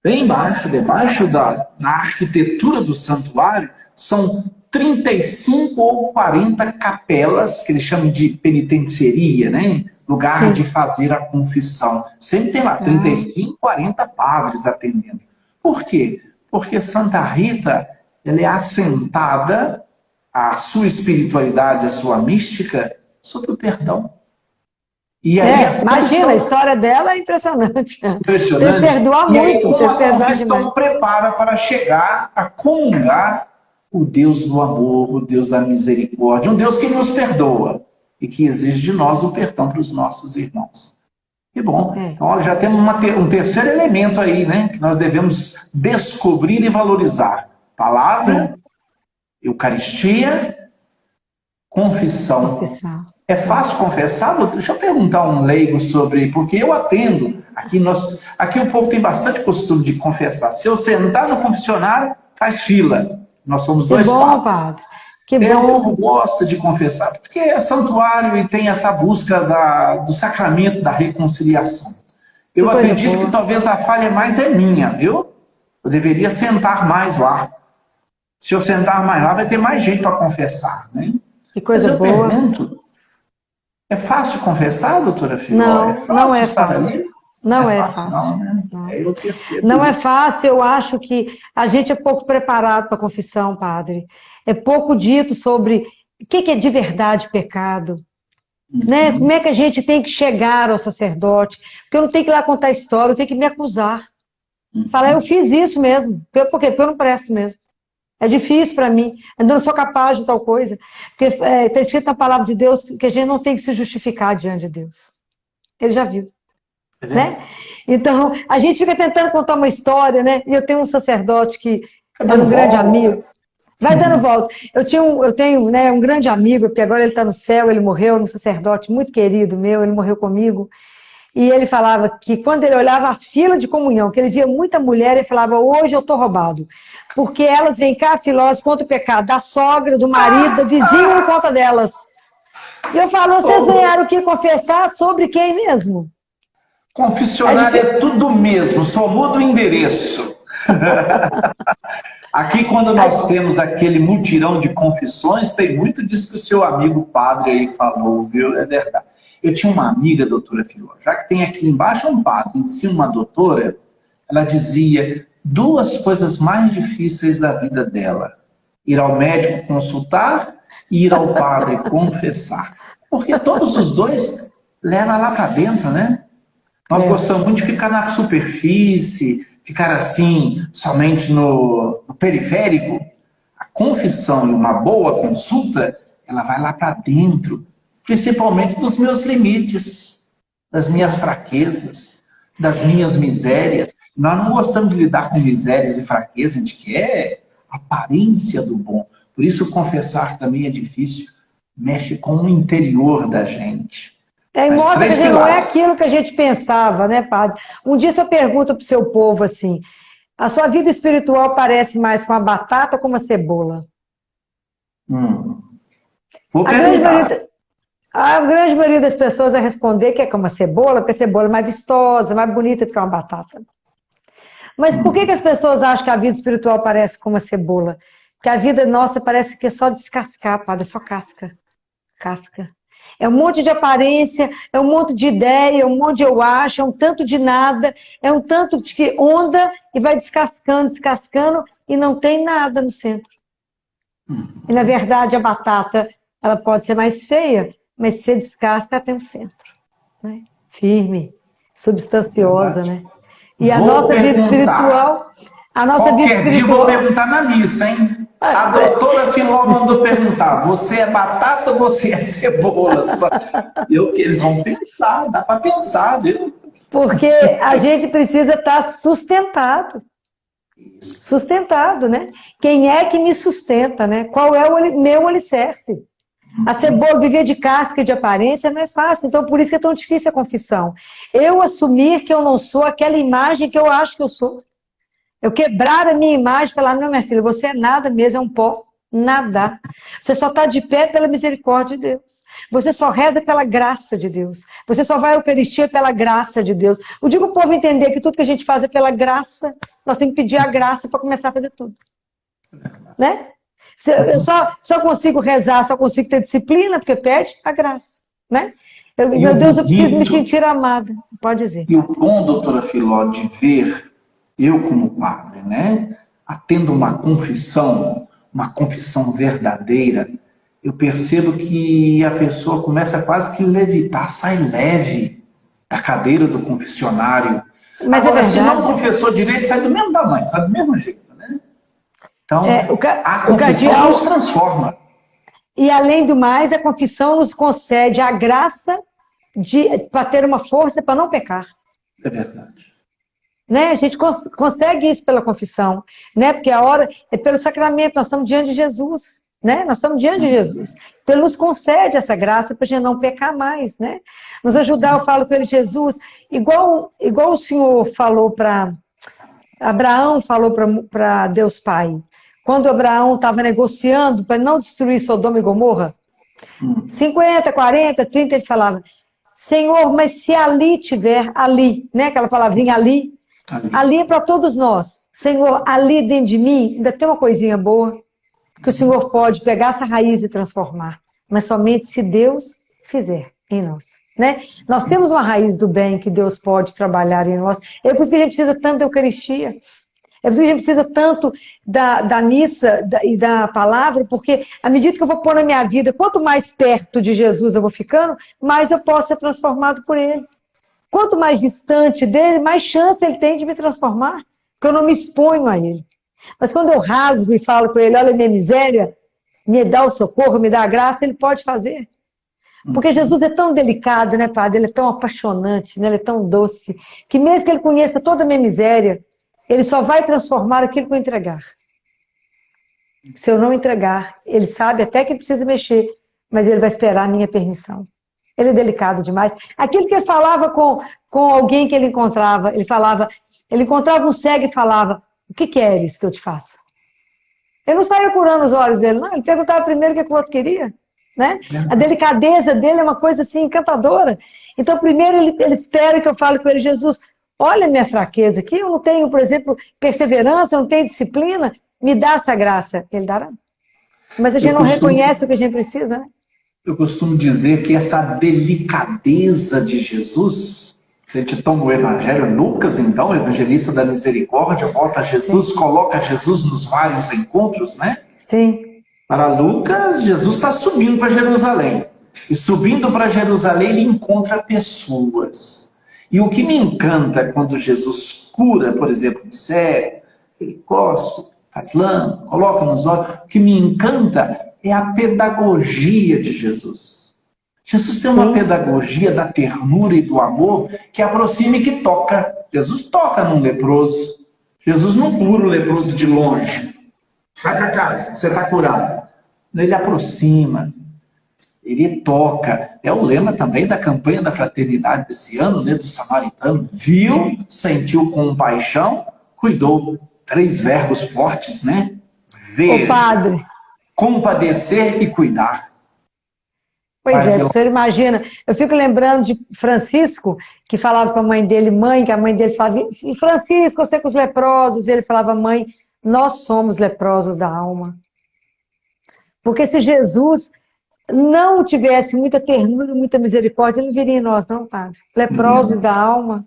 Bem embaixo, debaixo da arquitetura do santuário, são 35 ou 40 capelas, que eles chamam de penitenciaria, né? Lugar Sim. de fazer a confissão. Sempre tem lá 35, 40 padres atendendo. Por quê? Porque Santa Rita, ela é assentada, a sua espiritualidade, a sua mística, sobre o perdão. E aí, imagina, a história dela é impressionante. Você perdoa muito. Como a confissão prepara para chegar a comungar o Deus do amor, o Deus da misericórdia, um Deus que nos perdoa e que exige de nós o perdão para os nossos irmãos. Que bom. Então, já temos um terceiro elemento aí, né, que nós devemos descobrir e valorizar. Palavra, Eucaristia, confissão. É fácil confessar? Deixa eu perguntar a um leigo sobre, porque eu atendo, aqui o povo tem bastante costume de confessar. Se eu sentar no confessionário, faz fila. Nós somos dois padres. Que bom. Eu gosto de confessar, porque é santuário e tem essa busca do sacramento da reconciliação. Eu acredito que talvez a falha mais é minha. Eu deveria sentar mais lá. Se eu sentar mais lá, vai ter mais gente para confessar. Né? Que coisa boa. Pergunto, é fácil confessar, doutora Filó? Não é fácil. Não é fácil. Não, né? Eu percebo. Não é fácil, eu acho que a gente é pouco preparado para a confissão, padre. É pouco dito sobre o que é de verdade pecado. Né? Como é que a gente tem que chegar ao sacerdote? Porque eu não tenho que ir lá contar história, eu tenho que me acusar. Fala, eu fiz isso mesmo. Por quê? Porque eu não presto mesmo. É difícil para mim. Eu não sou capaz de tal coisa. Porque está escrito na palavra de Deus que a gente não tem que se justificar diante de Deus. Ele já viu. Né? Então, a gente fica tentando contar uma história, né? E eu tenho um sacerdote que é um grande amigo. Vai dando volta. Eu tenho, né, um grande amigo, porque agora ele está no céu, ele morreu, um sacerdote muito querido meu, ele morreu comigo. E ele falava que quando ele olhava a fila de comunhão, que ele via muita mulher, ele falava, hoje eu estou roubado. Porque elas vêm cá, filosas, contra o pecado da sogra, do marido, da vizinha, por conta delas. E eu falo, vocês ganharam o que confessar sobre quem mesmo? Confessionário é tudo mesmo, só muda o endereço. Aqui, quando nós temos aquele mutirão de confissões, tem muito disso que o seu amigo padre aí falou, viu? É verdade. Eu tinha uma amiga, doutora Filó, já que tem aqui embaixo um padre, em cima uma doutora, ela dizia 2 coisas mais difíceis da vida dela: ir ao médico consultar e ir ao padre confessar. Porque todos os dois levam lá para dentro, né? Nós gostamos muito de ficar na superfície, ficar assim, somente no periférico. A confissão e uma boa consulta, ela vai lá para dentro, principalmente dos meus limites, das minhas fraquezas, das minhas misérias. Nós não gostamos de lidar com misérias e fraquezas, a gente quer a aparência do bom. Por isso, confessar também é difícil, mexe com o interior da gente. Em modo que a gente não é aquilo que a gente pensava, né, padre? Um dia você pergunta para o seu povo assim, a sua vida espiritual parece mais com uma batata ou com uma cebola? Vou perguntar. A grande maioria das pessoas vai responder que é com uma cebola, porque a cebola é mais vistosa, mais bonita do que uma batata. Mas por que as pessoas acham que a vida espiritual parece com uma cebola? Porque a vida nossa parece que é só descascar, padre, é só casca. Casca. É um monte de aparência, é um monte de ideia, é um monte de eu acho, é um tanto de nada, é um tanto de que onda e vai descascando, descascando e não tem nada no centro. E na verdade a batata, ela pode ser mais feia, mas se você descasca, ela tem um centro. Né? Firme, substanciosa, né? E a nossa vida espiritual... Qualquer dia eu vou perguntar na missa, hein? A doutora Filó mandou perguntar, você é batata ou você é cebola? Eles vão pensar, dá para pensar, viu? Porque a gente precisa estar sustentado. Sustentado, né? Quem é que me sustenta, né? Qual é o meu alicerce? A cebola viver de casca e de aparência não é fácil, então por isso que é tão difícil a confissão. Eu assumir que eu não sou aquela imagem que eu acho que eu sou. Eu quebrar a minha imagem e falar, não, minha filha, você é nada mesmo, é um pó, nada. Você só está de pé pela misericórdia de Deus. Você só reza pela graça de Deus. Você só vai à Eucaristia pela graça de Deus. Eu digo o povo entender que tudo que a gente faz é pela graça. Nós temos que pedir a graça para começar a fazer tudo. Né? Eu só consigo rezar, só consigo ter disciplina, porque pede a graça. Né? Meu Deus, eu preciso me sentir amada. Pode dizer. E o bom, doutora Filó, de ver eu como padre, né, tendo uma confissão verdadeira, eu percebo que a pessoa começa quase que levitar, sai leve da cadeira do confessionário. Mas agora, é se não confessou direito, sai do mesmo tamanho, sai do mesmo jeito, né? Então, a confissão nos transforma. E além do mais, a confissão nos concede a graça para ter uma força para não pecar. É verdade. Né? A gente consegue isso pela confissão, né? Porque a hora é pelo sacramento, nós estamos diante de Jesus, né? Nós estamos diante de Jesus. Então ele nos concede essa graça para a gente não pecar mais, né? Nos ajudar, eu falo com ele, Jesus, igual o Senhor falou para Abraão, falou para Deus Pai, quando Abraão estava negociando para não destruir Sodoma e Gomorra, 50, 40, 30, ele falava, Senhor, mas se ali tiver, ali, né? Aquela palavrinha ali é para todos nós. Senhor, ali dentro de mim ainda tem uma coisinha boa que o Senhor pode pegar essa raiz e transformar. Mas somente se Deus fizer em nós. Né? Nós temos uma raiz do bem que Deus pode trabalhar em nós. É por isso que a gente precisa tanto da Eucaristia. É por isso que a gente precisa tanto da missa e da palavra, porque à medida que eu vou pôr na minha vida, quanto mais perto de Jesus eu vou ficando, mais eu posso ser transformado por Ele. Quanto mais distante dele, mais chance ele tem de me transformar. porque eu não me exponho a ele. Mas quando eu rasgo e falo com ele, olha a minha miséria, me dá o socorro, me dá a graça, ele pode fazer. Porque Jesus é tão delicado, né, Padre? Ele é tão apaixonante, né? Ele é tão doce, que mesmo que ele conheça toda a minha miséria, ele só vai transformar aquilo que eu entregar. Se eu não entregar, ele sabe até que precisa mexer, mas ele vai esperar a minha permissão. Ele é delicado demais. Aquilo que ele falava com alguém que ele encontrava, ele encontrava um cego e falava, o que queres que eu te faça? Ele não saía curando os olhos dele, não. Ele perguntava primeiro o que o outro queria. Né? A delicadeza dele é uma coisa assim encantadora. Então, primeiro ele espera que eu fale com ele, Jesus, olha a minha fraqueza aqui, eu não tenho, por exemplo, perseverança, eu não tenho disciplina, me dá essa graça. Ele dará. Mas a gente não reconhece o que a gente precisa, né? Eu costumo dizer que essa delicadeza de Jesus, se a gente toma o Evangelho, Lucas, então, o evangelista da misericórdia, volta a Jesus, sim, coloca Jesus nos vários encontros, né? Sim. Para Lucas, Jesus está subindo para Jerusalém. E subindo para Jerusalém, ele encontra pessoas. E o que me encanta é quando Jesus cura, por exemplo, um cego, ele cospe, faz lama, coloca nos olhos. O que me encanta é a pedagogia de Jesus. Jesus tem uma pedagogia da ternura e do amor que aproxima e que toca. Jesus toca num leproso. Jesus não cura o leproso de longe. Vai para casa, você está curado. Ele aproxima, ele toca. É o lema também da campanha da fraternidade desse ano, né, do samaritano. Viu, sentiu compaixão, cuidou. 3 verbos fortes, né? Ver, padre, compadecer e cuidar. Pois é, o senhor imagina, eu fico lembrando de Francisco, que falava com a mãe dele, mãe, que a mãe dele falava, Francisco, você com os leprosos, e ele falava, mãe, nós somos leprosos da alma. Porque se Jesus não tivesse muita ternura, muita misericórdia, ele não viria em nós, não, Padre. Leprosos da alma,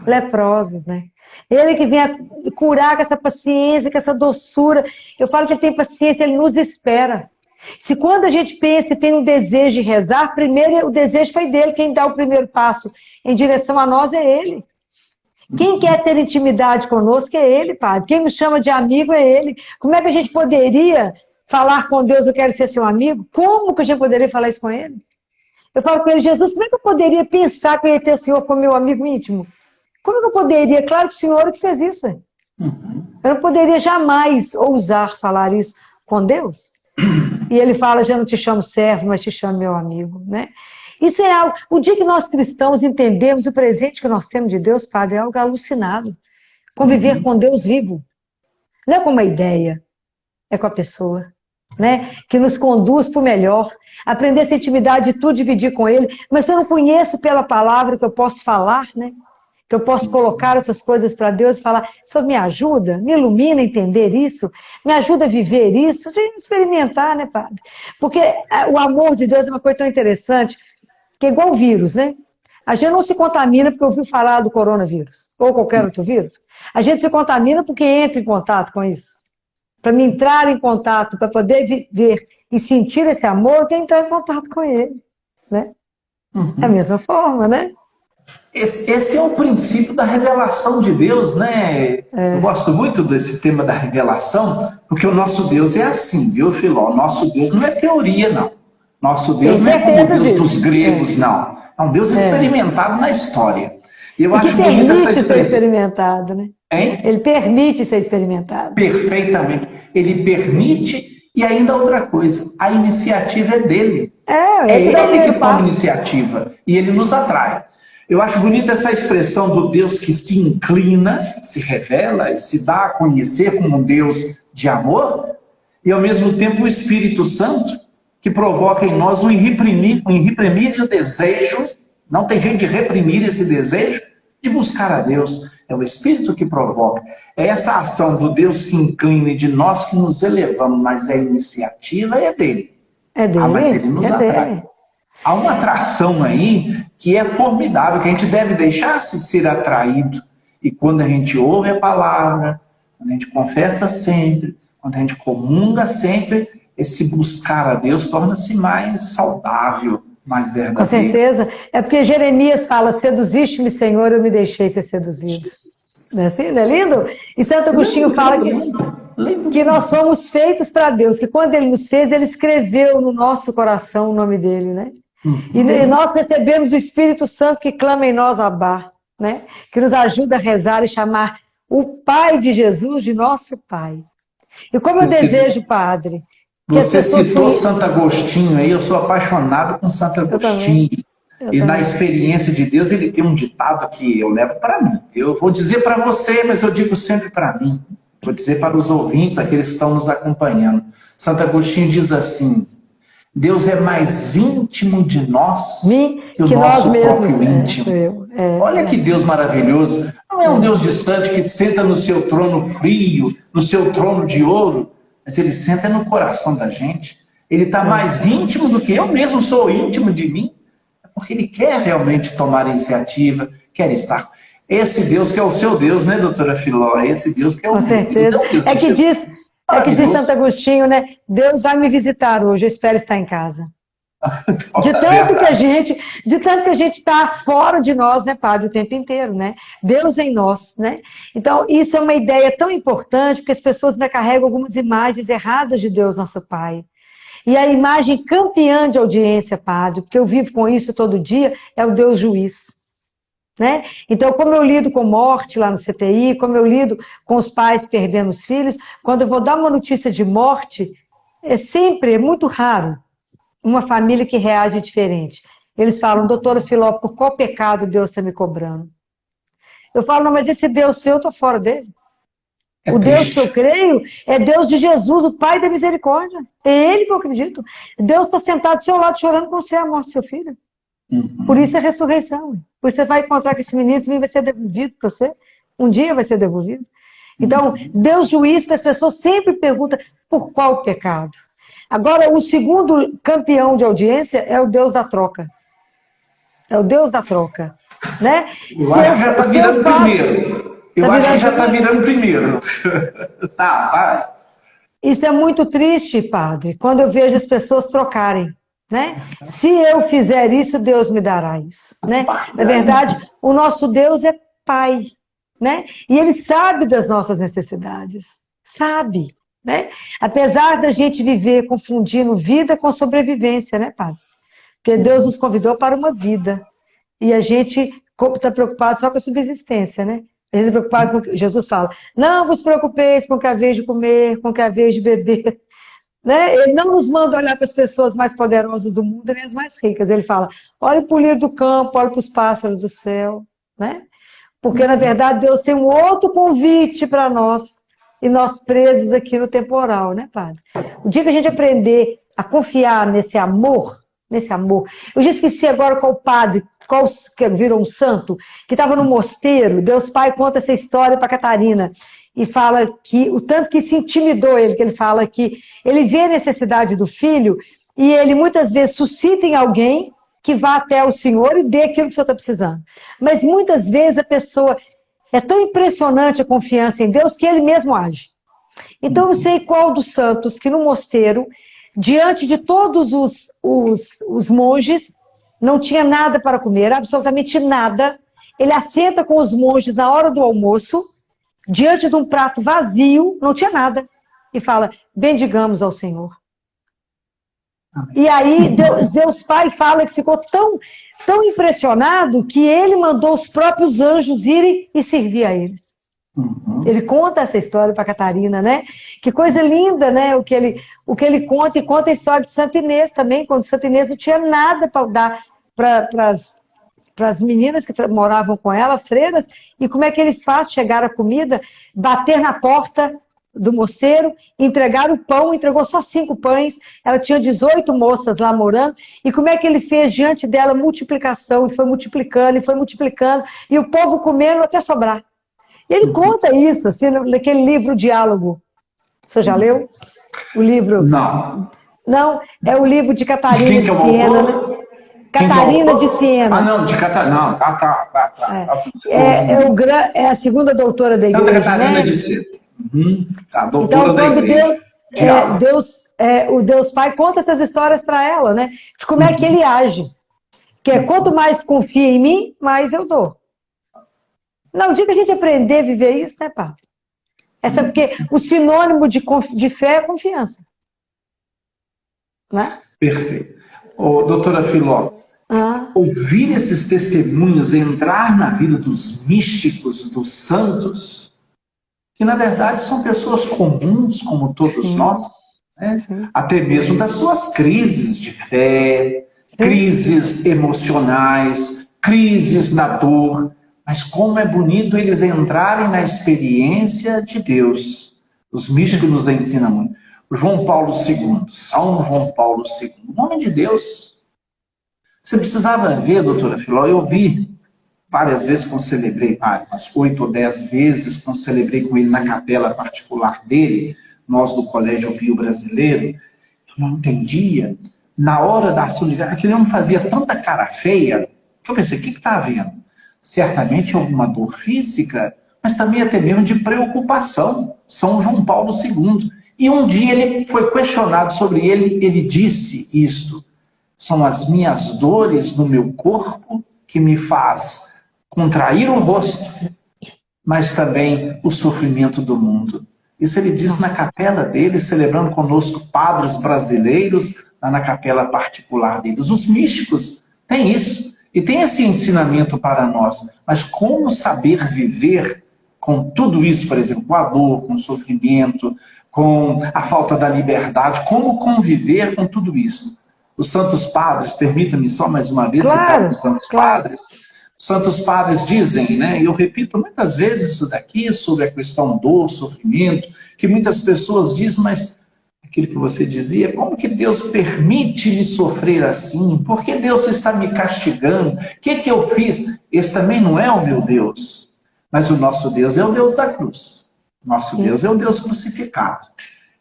leprosos, né? Ele que vem curar com essa paciência, com essa doçura. Eu falo que ele tem paciência, ele nos espera. Se quando a gente pensa e tem um desejo de rezar, primeiro o desejo foi dele, quem dá o primeiro passo em direção a nós é ele. Quem quer ter intimidade conosco é ele, Padre. Quem nos chama de amigo é ele. Como é que a gente poderia falar com Deus, eu quero ser seu amigo? Como que a gente poderia falar isso com ele? Eu falo com ele, Jesus, como é que eu poderia pensar que eu ia ter o Senhor como meu amigo íntimo? Como é que eu poderia? Claro que o Senhor é que fez isso. Eu não poderia jamais ousar falar isso com Deus. E ele fala, já não te chamo servo, mas te chamo meu amigo, né? Isso é algo, o dia que nós cristãos entendemos o presente que nós temos de Deus, Padre, é algo alucinado. Conviver com Deus vivo. Não é com uma ideia, é com a pessoa, né? Que nos conduz para o melhor. Aprender essa intimidade de tudo, dividir com Ele. Mas se eu não conheço pela palavra que eu posso falar, né? Que eu posso colocar essas coisas para Deus e falar, Senhor, me ajuda, me ilumina a entender isso, me ajuda a viver isso, a gente experimentar, né, Padre? Porque o amor de Deus é uma coisa tão interessante, que é igual o vírus, né? A gente não se contamina porque ouviu falar do coronavírus, ou qualquer outro vírus. A gente se contamina porque entra em contato com isso. Para me entrar em contato, para poder viver e sentir esse amor, eu tenho que entrar em contato com ele, né? Da mesma forma, né? Esse é o princípio da revelação de Deus, né? Eu gosto muito desse tema da revelação, porque o nosso Deus é assim, viu, Filó? O nosso Deus não é teoria, não. Nosso Deus não é como o Deus dos gregos, não. É um Deus experimentado na história. Eu acho bonito essa permite ser experimentado, né? Hein? Ele permite ser experimentado. Perfeitamente. Ele permite, e ainda outra coisa, a iniciativa é dele. É ele que toma iniciativa, e ele nos atrai. Eu acho bonita essa expressão do Deus que se inclina, se revela e se dá a conhecer como um Deus de amor, e ao mesmo tempo o Espírito Santo, que provoca em nós um irreprimível desejo, não tem jeito de reprimir esse desejo, de buscar a Deus. É o Espírito que provoca. É essa ação do Deus que inclina e de nós que nos elevamos, mas a iniciativa é dele. É dele, mas ele nos atrai. Há uma atração aí que é formidável, que a gente deve deixar-se ser atraído. E quando a gente ouve a palavra, quando a gente confessa sempre, quando a gente comunga sempre, esse buscar a Deus torna-se mais saudável, mais verdadeiro. Com certeza. É porque Jeremias fala, seduziste-me, Senhor, eu me deixei ser seduzido. Não é assim? Não é lindo? E Santo Agostinho fala que nós fomos feitos para Deus, que quando Ele nos fez, Ele escreveu no nosso coração o nome dEle, né? E nós recebemos o Espírito Santo que clama em nós, Abá, né? Que nos ajuda a rezar e chamar o Pai de Jesus de nosso Pai. E como eu desejo, Padre, que as Você pessoas citou conheçam... Santo Agostinho aí, eu sou apaixonado com Santo Agostinho. E na experiência de Deus, ele tem um ditado que eu levo para mim. Eu vou dizer para você, mas eu digo sempre para mim. Vou dizer para os ouvintes, aqueles que estão nos acompanhando. Santo Agostinho diz assim: Deus é mais íntimo de nós que o nosso próprio íntimo. Olha que Deus maravilhoso. Não é um Deus distante que senta no seu trono frio, no seu trono de ouro, mas ele senta no coração da gente. Ele está mais íntimo do que eu mesmo sou íntimo de mim, porque ele quer realmente tomar a iniciativa, quer estar. Esse Deus que é o seu Deus, né, doutora Filó? Esse Deus que é o Com certeza. É que diz Santo Agostinho, né? Deus vai me visitar hoje, eu espero estar em casa. De tanto que a gente está fora de nós, né, Padre, o tempo inteiro, né? Deus em nós, né? Então, isso é uma ideia tão importante, porque as pessoas ainda carregam algumas imagens erradas de Deus, nosso Pai. E a imagem campeã de audiência, Padre, porque eu vivo com isso todo dia, é o Deus juiz. Né? Então, como eu lido com morte lá no CTI, como eu lido com os pais perdendo os filhos, quando eu vou dar uma notícia de morte, é muito raro uma família que reage diferente. Eles falam, doutora Filó, por qual pecado Deus está me cobrando? Eu falo, não, mas esse Deus seu, eu estou fora dele. O Deus que eu creio é Deus de Jesus, o Pai da misericórdia. É Ele que eu acredito. Deus está sentado do seu lado chorando com você a morte do seu filho. Por isso é ressurreição. Por isso você vai encontrar com esse menino vai ser devolvido para você. Um dia vai ser devolvido. Então, Deus juiz para as pessoas sempre pergunta por qual pecado. Agora, o segundo campeão de audiência é o Deus da troca. É o Deus da troca. Né? Eu acho que já está virando primeiro. Eu acho que já está virando primeiro. Tá, vai. Isso é muito triste, Padre, quando eu vejo as pessoas trocarem. Né? Se eu fizer isso, Deus me dará isso. Né? Na verdade, o nosso Deus é Pai. Né? E Ele sabe das nossas necessidades. Sabe. Né? Apesar da gente viver confundindo vida com sobrevivência, né, Padre? Porque Deus nos convidou para uma vida. E a gente está preocupado só com a subsistência, né? A gente está preocupado com o que Jesus fala. Não vos preocupeis com o que haveis de comer, com o que haveis de beber. Né? Ele não nos manda olhar para as pessoas mais poderosas do mundo nem as mais ricas. Ele fala, olhe para o lírio do campo, olhe para os pássaros do céu. Né? Porque, na verdade, Deus tem um outro convite para nós e nós presos aqui no temporal, né, Padre? O dia que a gente aprender a confiar nesse amor, eu já esqueci agora qual padre, qual que virou um santo, que estava no mosteiro, Deus Pai conta essa história para Catarina, e fala que o tanto que se intimidou ele, que ele fala que ele vê a necessidade do filho e ele muitas vezes suscita em alguém que vá até o Senhor e dê aquilo que o Senhor está precisando. Mas muitas vezes a pessoa é tão impressionante a confiança em Deus que ele mesmo age. Então eu não sei qual dos santos que no mosteiro, diante de todos os monges, não tinha nada para comer, absolutamente nada. Ele assenta com os monges na hora do almoço, diante de um prato vazio, não tinha nada, e fala, bendigamos ao Senhor. Amém. E aí Deus Pai fala que ficou tão impressionado que ele mandou os próprios anjos irem e servir a eles. Ele conta essa história para Catarina, né? Que coisa linda, né? O que ele conta, e conta a história de Santa Inês também, quando Santa Inês não tinha nada para dar para as meninas que moravam com ela, freiras, e como é que ele faz chegar a comida, bater na porta do mosteiro, entregar o pão, entregou só 5 pães, ela tinha 18 moças lá morando, e como é que ele fez diante dela multiplicação, e foi multiplicando, e o povo comendo até sobrar. E ele conta isso, assim, naquele livro Diálogo. Você já leu? O livro? Não. Não, é o livro de Catarina de Siena, né? Catarina de Siena. Ah, não, de Catarina. Não, tá. É a segunda doutora da igreja, Catarina, né? De Siena. Tá, doutora então, quando o Deus Pai conta essas histórias para ela, né? De como é que ele age. Que é, quanto mais confia em mim, mais eu dou. Não, o dia que a gente aprender a viver isso, né, padre? Porque o sinônimo de fé é confiança. Né? Perfeito. Ô, doutora Filó, ouvir esses testemunhos, entrar na vida dos místicos, dos santos, que na verdade são pessoas comuns, como todos nós, né? Até mesmo das suas crises de fé, crises emocionais, crises na dor, mas como é bonito eles entrarem na experiência de Deus. Os místicos nos ensinam muito. João Paulo II, São João Paulo II, o homem de Deus. Você precisava ver, doutora Filó, eu vi várias vezes quando celebrei, umas 8 ou 10 vezes, quando celebrei com ele na capela particular dele, nós do Colégio Pio Brasileiro, eu não entendia. Na hora da ação de graça, aquele homem fazia tanta cara feia, que eu pensei, o que está havendo? Certamente alguma dor física, mas também até mesmo de preocupação. São João Paulo II. E um dia ele foi questionado sobre ele disse isto: são as minhas dores no meu corpo que me faz contrair o rosto, mas também o sofrimento do mundo. Isso ele disse na capela dele, celebrando conosco padres brasileiros, lá na capela particular deles. Os místicos têm isso, e tem esse ensinamento para nós. Mas como saber viver com tudo isso, por exemplo, com a dor, com o sofrimento, com a falta da liberdade, como conviver com tudo isso? Os santos padres, permita-me só mais uma vez citar os santos padres. Os santos padres dizem, né, e eu repito muitas vezes isso daqui, sobre a questão dor, sofrimento, que muitas pessoas dizem, mas aquilo que você dizia, como que Deus permite me sofrer assim? Por que Deus está me castigando? O que eu fiz? Esse também não é o meu Deus. Mas o nosso Deus é o Deus da cruz. Nosso Deus é o Deus crucificado.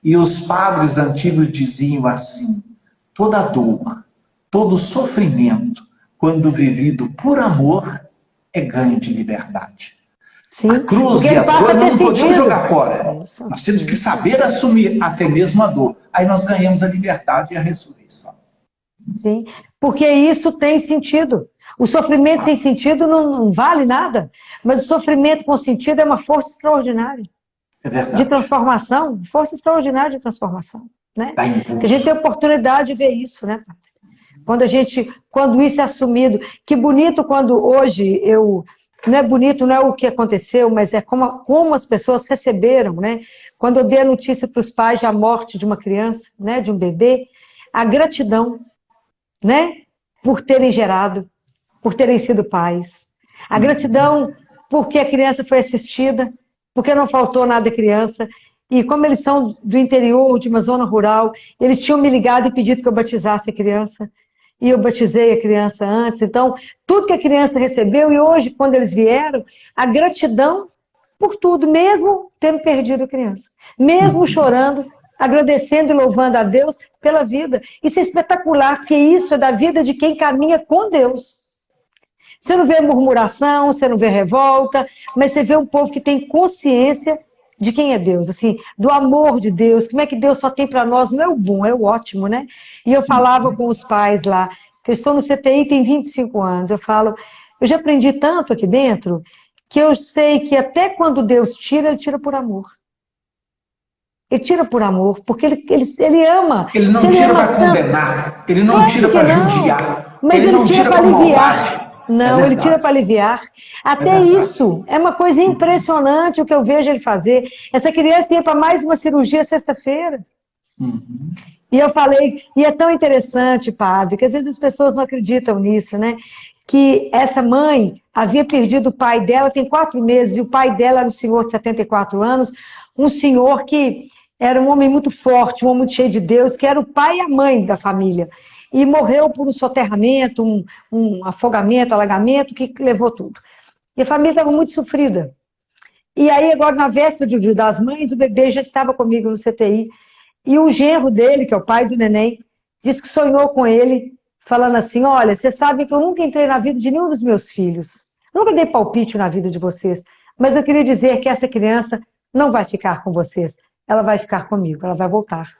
E os padres antigos diziam assim: toda dor, todo sofrimento, quando vivido por amor, é ganho de liberdade. Sim, a cruz e a dor nós não podemos jogar fora. Isso, nós temos que saber assumir até mesmo a dor. Aí nós ganhamos a liberdade e a ressurreição. Sim, porque isso tem sentido. O sofrimento sem sentido não vale nada, mas o sofrimento com sentido é uma força extraordinária. É verdade. De transformação, força extraordinária de transformação. Né? Que a gente tem a oportunidade de ver isso, né? Quando isso é assumido. Que bonito quando hoje não é bonito, não é o que aconteceu, mas é como as pessoas receberam, né? Quando eu dei a notícia para os pais da morte de uma criança, né? De um bebê, a gratidão, né? Por terem gerado, por terem sido pais. A gratidão porque a criança foi assistida, porque não faltou nada à criança. E como eles são do interior, de uma zona rural, eles tinham me ligado e pedido que eu batizasse a criança. E eu batizei a criança antes. Então, tudo que a criança recebeu, e hoje, quando eles vieram, a gratidão por tudo, mesmo tendo perdido a criança. Mesmo chorando, agradecendo e louvando a Deus pela vida. Isso é espetacular, porque isso é da vida de quem caminha com Deus. Você não vê murmuração, você não vê revolta, mas você vê um povo que tem consciência de quem é Deus, assim, do amor de Deus, como é que Deus só tem para nós, não é o bom, é o ótimo, né? E eu falava com os pais lá, que eu estou no CTI tem 25 anos, eu já aprendi tanto aqui dentro, que eu sei que até quando Deus tira, Ele tira por amor. Ele tira por amor, porque ele ama. Ele não tira para condenar, ele não tira para judiar. Mas ele tira para aliviar. Não, ele tira para aliviar. Até isso é uma coisa impressionante o que eu vejo ele fazer. Essa criança ia para mais uma cirurgia sexta-feira. E eu falei, e é tão interessante, padre, que às vezes as pessoas não acreditam nisso, né? Que essa mãe havia perdido o pai dela, tem 4 meses, e o pai dela era um senhor de 74 anos, um senhor que era um homem muito forte, um homem muito cheio de Deus, que era o pai e a mãe da família. E morreu por um soterramento, um afogamento, alagamento, que levou tudo. E a família estava muito sofrida. E aí, agora, na véspera do Dia das Mães, o bebê já estava comigo no CTI. E o genro dele, que é o pai do neném, disse que sonhou com ele, falando assim, olha, vocês sabem que eu nunca entrei na vida de nenhum dos meus filhos. Nunca dei palpite na vida de vocês. Mas eu queria dizer que essa criança não vai ficar com vocês. Ela vai ficar comigo, ela vai voltar.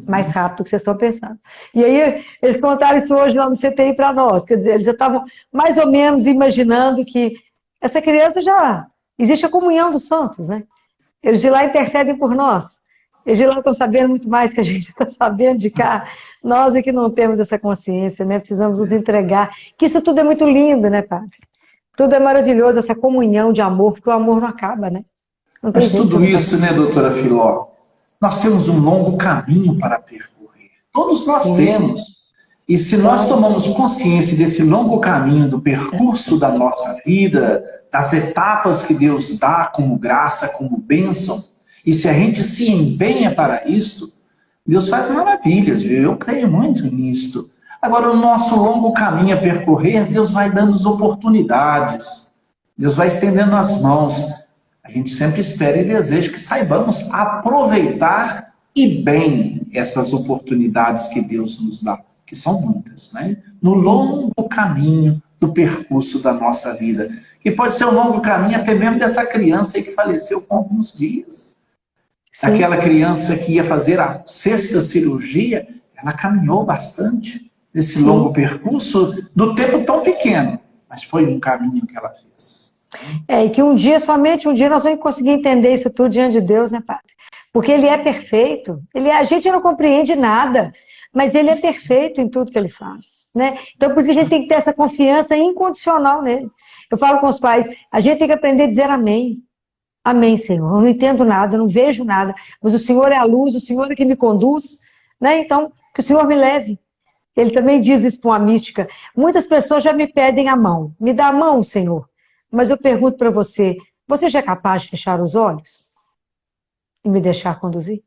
Mais rápido do que vocês estão pensando. E aí, eles contaram isso hoje lá no CTI para nós. Quer dizer, eles já estavam mais ou menos imaginando que essa criança já... Existe a comunhão dos santos, né? Eles de lá intercedem por nós. Eles de lá estão sabendo muito mais que a gente está sabendo de cá. Nós é que não temos essa consciência, né? Precisamos nos entregar. Que isso tudo é muito lindo, né, Padre? Tudo é maravilhoso, essa comunhão de amor, porque o amor não acaba, né? Não tem Mas jeito, tudo né, isso, né, doutora Filó, nós temos um longo caminho para percorrer. Todos nós Sim. temos. E se nós tomamos consciência desse longo caminho do percurso da nossa vida, das etapas que Deus dá como graça, como bênção, e se a gente se empenha para isto, Deus faz maravilhas, viu? Eu creio muito nisto. Agora, o nosso longo caminho a percorrer, Deus vai dando as oportunidades, Deus vai estendendo as mãos. A gente sempre espera e deseja que saibamos aproveitar e bem essas oportunidades que Deus nos dá, que são muitas, né? No longo caminho do percurso da nossa vida, que pode ser um longo caminho até mesmo dessa criança aí que faleceu com alguns dias. Sim. Aquela criança que ia fazer a 6ª cirurgia, ela caminhou bastante nesse Sim. longo percurso, do tempo tão pequeno, mas foi um caminho que ela fez. E que um dia, somente um dia, nós vamos conseguir entender isso tudo diante de Deus, né, Padre? Porque Ele é perfeito. A gente não compreende nada, mas Ele é perfeito em tudo que Ele faz, né? Então, por isso que a gente tem que ter essa confiança incondicional nele. Eu falo com os pais, a gente tem que aprender a dizer amém. Amém, Senhor. Eu não entendo nada, eu não vejo nada, mas o Senhor é a luz, o Senhor é que me conduz, né? Então, que o Senhor me leve. Ele também diz isso para uma mística. Muitas pessoas já me pedem a mão. Me dá a mão, Senhor. Mas eu pergunto para você, você já é capaz de fechar os olhos e me deixar conduzir?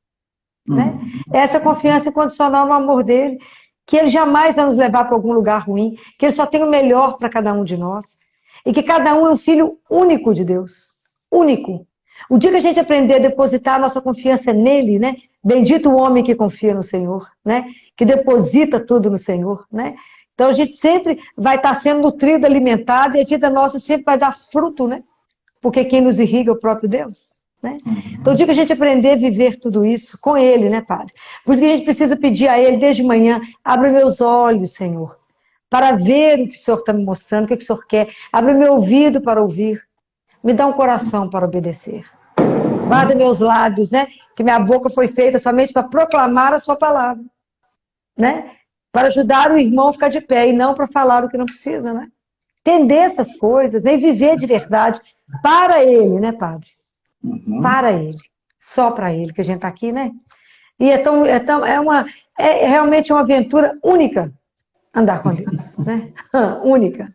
Né? Essa confiança incondicional no amor dele, que ele jamais vai nos levar para algum lugar ruim, que ele só tem o melhor para cada um de nós, e que cada um é um filho único de Deus, único. O dia que a gente aprender a depositar a nossa confiança nele, né? Bendito o homem que confia no Senhor, né? Que deposita tudo no Senhor, né? Então a gente sempre vai estar sendo nutrido, alimentado, e a vida nossa sempre vai dar fruto, né? Porque quem nos irriga é o próprio Deus. Né? Então, o dia que a gente aprender a viver tudo isso com Ele, né, Padre? Por isso que a gente precisa pedir a Ele desde manhã, abre meus olhos, Senhor, para ver o que o Senhor está me mostrando, o que o Senhor quer. Abre meu ouvido para ouvir. Me dá um coração para obedecer. Guarda meus lábios, né? Que minha boca foi feita somente para proclamar a sua palavra, né? Para ajudar o irmão a ficar de pé e não para falar o que não precisa, né? Entender essas coisas, né? E viver de verdade para Ele, né, Padre? Para Ele, só para Ele que a gente está aqui, né? E é realmente uma aventura única andar com Deus, né? Única.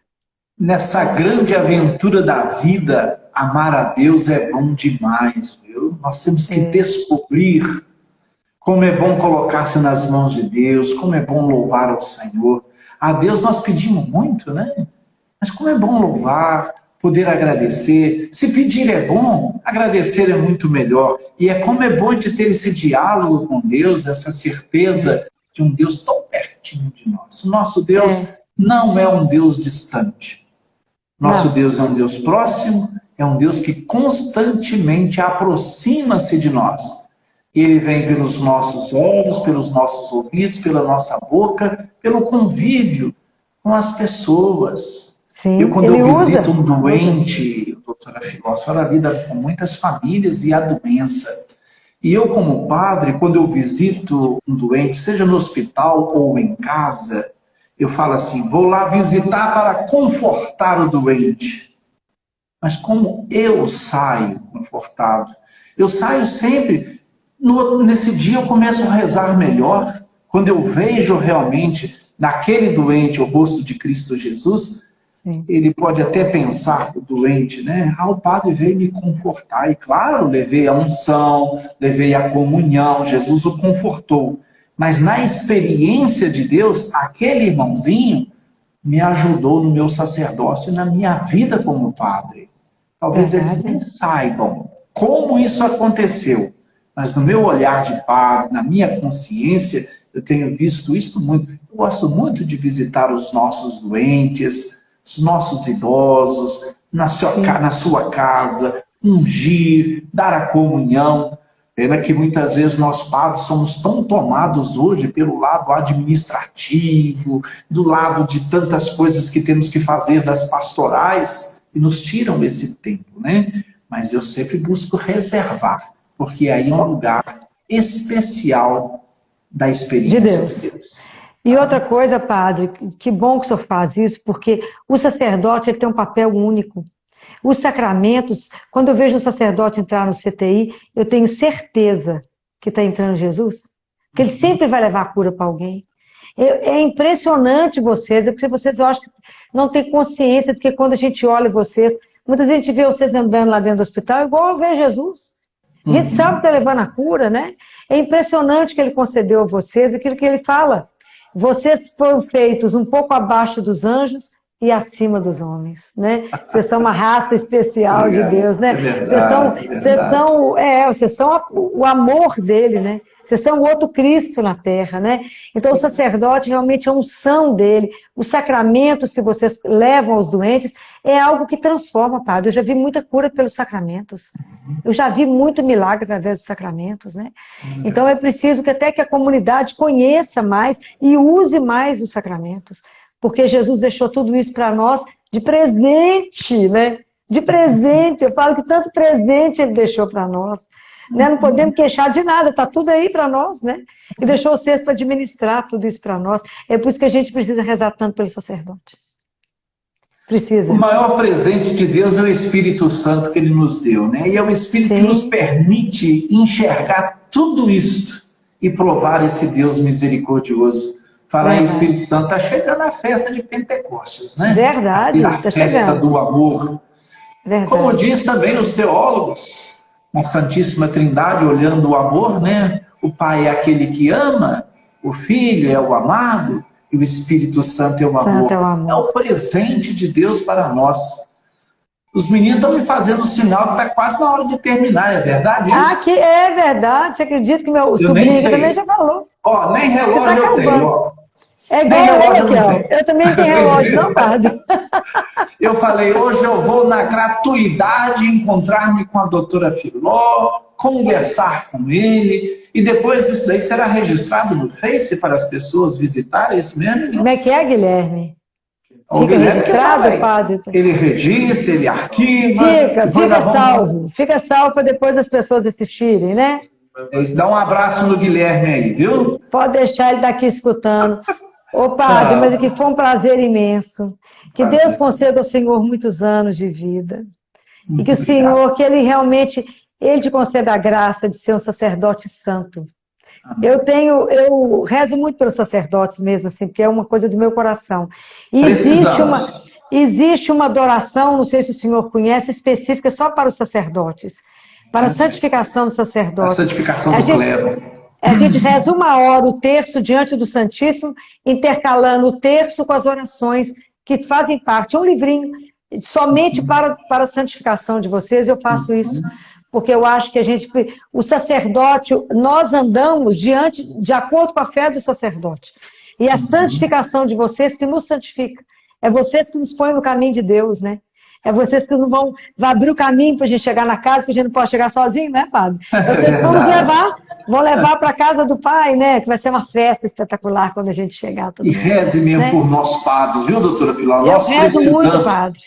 Nessa grande aventura da vida, amar a Deus é bom demais, viu? Nós temos que descobrir como é bom colocar-se nas mãos de Deus, como é bom louvar ao Senhor. A Deus nós pedimos muito, né? Mas como é bom louvar, poder agradecer. Se pedir é bom, agradecer é muito melhor. E como é bom de ter esse diálogo com Deus, essa certeza de um Deus tão pertinho de nós. O nosso Deus não é um Deus distante. Nosso Deus é um Deus próximo, é um Deus que constantemente aproxima-se de nós. Ele vem pelos nossos olhos, pelos nossos ouvidos, pela nossa boca, pelo convívio com as pessoas. Sim, Quando eu visito um doente, doutora Filó, a senhora lida com muitas famílias e a doença. E eu, como padre, quando eu visito um doente, seja no hospital ou em casa, eu falo assim, vou lá visitar para confortar o doente. Mas como eu saio confortado? Eu saio sempre, nesse dia eu começo a rezar melhor, quando eu vejo realmente naquele doente o rosto de Cristo Jesus. Sim. Ele pode até pensar, o doente, né? O padre veio me confortar. E claro, levei a unção, levei a comunhão, Jesus o confortou. Mas na experiência de Deus, aquele irmãozinho me ajudou no meu sacerdócio e na minha vida como padre. Talvez eles não saibam como isso aconteceu. Mas no meu olhar de padre, na minha consciência, eu tenho visto isso muito. Eu gosto muito de visitar os nossos doentes, os nossos idosos, na sua casa, ungir, dar a comunhão. Pena que muitas vezes nós padres somos tão tomados hoje pelo lado administrativo, do lado de tantas coisas que temos que fazer das pastorais, e nos tiram esse tempo, né? Mas eu sempre busco reservar, porque aí é um lugar especial da De experiência de Deus. Deus. E outra coisa, padre, que bom que o senhor faz isso, porque o sacerdote ele tem um papel único. Os sacramentos, quando eu vejo um sacerdote entrar no CTI, eu tenho certeza que está entrando Jesus, porque ele sempre vai levar a cura para alguém. É impressionante vocês, é porque vocês, eu acho que não têm consciência, porque quando a gente olha vocês, muitas vezes a gente vê vocês andando lá dentro do hospital, igual eu vejo Jesus. A gente sabe que está levando a cura, né? É impressionante que ele concedeu a vocês aquilo que ele fala. Vocês foram feitos um pouco abaixo dos anjos e acima dos homens, né? Vocês são uma raça especial de Obrigado. Deus, né? É verdade, é Vocês são o amor dele, né? Vocês são o outro Cristo na Terra, né? Então o sacerdote realmente é a unção dele, os sacramentos que vocês levam aos doentes é algo que transforma, padre. Eu já vi muita cura pelos sacramentos. Eu já vi muito milagre através dos sacramentos, né? Então é preciso que até que a comunidade conheça mais e use mais os sacramentos, porque Jesus deixou tudo isso para nós de presente, né? De presente. Eu falo que tanto presente ele deixou para nós, né? Não podemos queixar de nada, está tudo aí para nós, né? E deixou vocês para administrar tudo isso para nós. É por isso que a gente precisa rezar tanto pelo sacerdote. Precisa. O maior presente de Deus é o Espírito Santo que ele nos deu, né? E é o Espírito que nos permite enxergar tudo isto e provar esse Deus misericordioso. Falar em Espírito Santo, está chegando a festa de Pentecostes, né? Verdade, a festa do amor. Verdade. Como diz também os teólogos, na Santíssima Trindade, olhando o amor, né? O Pai é aquele que ama, o Filho é o amado, e o Espírito Santo é o amor. É o presente de Deus para nós. Os meninos estão me fazendo um sinal que está quase na hora de terminar, é verdade isso? Ah, que é verdade. Você acredita que meu sobrinho também já falou? Ó, nem relógio eu tenho, ó. É igual eu aqui, ó. Eu também não tenho relógio, não, padre. Eu falei, hoje eu vou na gratuidade encontrar-me com a doutora Filó, conversar com ele, e depois isso daí será registrado no Face para as pessoas visitarem, isso mesmo? Como é que é, Guilherme? Fica registrado, padre? Ele registra, ele arquiva. Fica salvo para depois as pessoas assistirem, né? Dá um abraço no Guilherme aí, viu? Pode deixar ele daqui escutando. Ô padre, mas aqui foi um prazer imenso. Que Deus conceda ao Senhor muitos anos de vida. E que o Senhor, que Ele realmente, Ele te conceda a graça de ser um sacerdote santo. Eu rezo muito pelos sacerdotes mesmo, assim, porque é uma coisa do meu coração. E existe uma adoração, não sei se o senhor conhece, específica só para os sacerdotes, para a santificação do sacerdote. A santificação do clero. A gente reza 1 hora o terço diante do Santíssimo, intercalando o terço com as orações que fazem parte. Um livrinho somente para a santificação de vocês, eu faço isso. Porque eu acho que o sacerdote, nós andamos de acordo com a fé do sacerdote. E a santificação de vocês que nos santifica. É vocês que nos põem no caminho de Deus, né? É vocês que vão abrir o caminho para a gente chegar na casa, porque a gente não pode chegar sozinho, né, padre? Vocês vão levar para a casa do Pai, né? Que vai ser uma festa espetacular quando a gente chegar. E reze mesmo por nós, padres, viu, doutora Filó? Eu rezo muito, padre.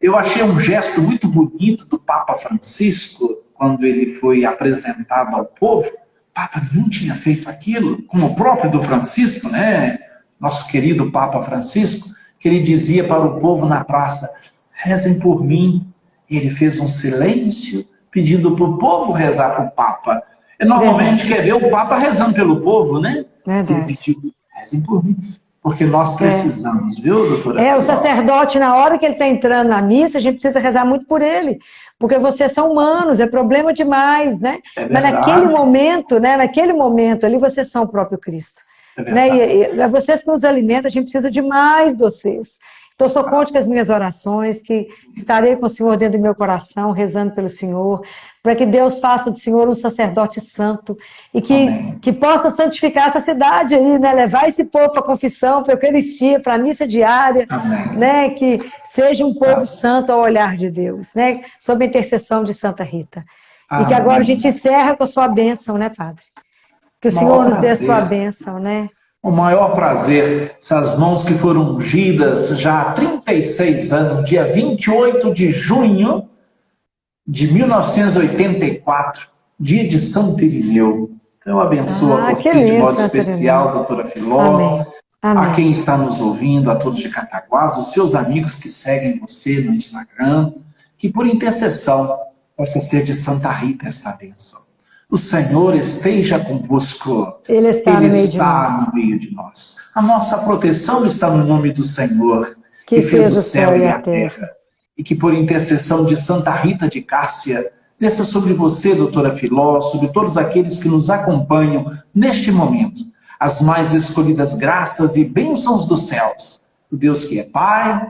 Eu achei um gesto muito bonito do Papa Francisco, quando ele foi apresentado ao povo. O Papa não tinha feito aquilo, como o próprio do Francisco, né? Nosso querido Papa Francisco, que ele dizia para o povo na praça: rezem por mim. Ele fez um silêncio, pedindo para o povo rezar para o Papa. E normalmente quer ver o Papa rezando pelo povo, né? Ele pediu, rezem por mim. Porque nós precisamos, viu, doutora? O sacerdote, na hora que ele está entrando na missa, a gente precisa rezar muito por ele. Porque vocês são humanos, é problema demais, né? Mas naquele momento ali, vocês são o próprio Cristo. Né? E é vocês que nos alimentam, a gente precisa demais de vocês. Então, só conte com as minhas orações, que estarei com o Senhor dentro do meu coração, rezando pelo Senhor, para que Deus faça do Senhor um sacerdote santo e que possa santificar essa cidade aí, né? Levar esse povo para a confissão, para a Eucaristia, para a missa diária, né? Que seja um povo santo ao olhar de Deus, né? Sob a intercessão de Santa Rita. E que agora a gente encerra com a sua bênção, né, Padre? Que o Senhor nos dê a sua bênção, né? O maior prazer, essas mãos que foram ungidas já há 36 anos, dia 28 de junho de 1984, dia de Santo Irineu. Então, eu abençoo a você de modo especial, doutora Filó, Amém. Amém. a quem está nos ouvindo, a todos de Cataguás, os seus amigos que seguem você no Instagram, que por intercessão possa ser de Santa Rita esta bênção. O Senhor esteja convosco. Ele está no meio de nós. No meio de nós. A nossa proteção está no nome do Senhor, que fez o céu e a terra. E que por intercessão de Santa Rita de Cássia, desça sobre você, doutora Filó, sobre todos aqueles que nos acompanham neste momento, as mais escolhidas graças e bênçãos dos céus. O Deus que é Pai,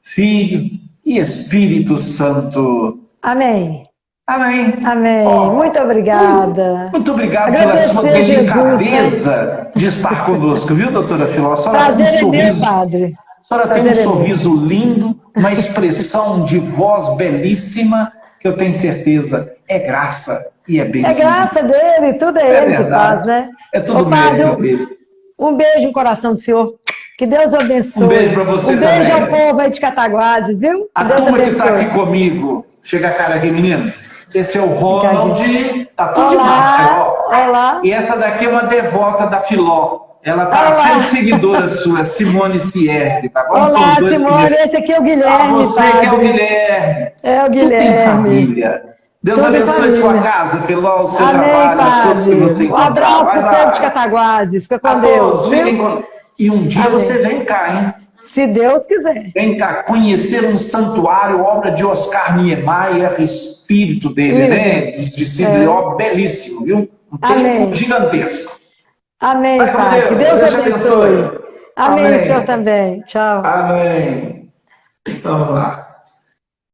Filho e Espírito Santo. Amém. Amém. Amém. Muito obrigada. Muito obrigado pela sua delicadeza de estar conosco, viu, doutora Filó? Prazer é meu, padre. A senhora tem um sorriso lindo, uma expressão de voz belíssima, que eu tenho certeza é graça e é bênção. É graça dele, tudo é ele que faz, né? É tudo mérito dele. Um beijo no coração do senhor. Que Deus abençoe. Um beijo para você também. Um beijo ao povo aí de Cataguases, viu? A turma que está aqui comigo, chega a cara aqui, menino. Esse é o Ronald, tá tudo demais. Olá. E essa daqui é uma devota da Filó. Ela tá sendo seguidora sua, Simone Pierre. Tá? Olá, Simone, esse aqui é o Guilherme, padre. É o Guilherme. É o Guilherme. Deus abençoe sua casa, Filó, o seu trabalho. Padre. Um abraço para o povo de Cataguases. Fica com Deus. E um dia você vem cá, hein? Se Deus quiser. Vem cá conhecer um santuário, obra de Oscar Niemeyer, espírito dele, né? Discípulo, obra belíssimo, viu? Um templo gigantesco. Amém, Pai. Que Deus abençoe. Amém, o senhor também. Tchau. Amém. Então, vamos lá.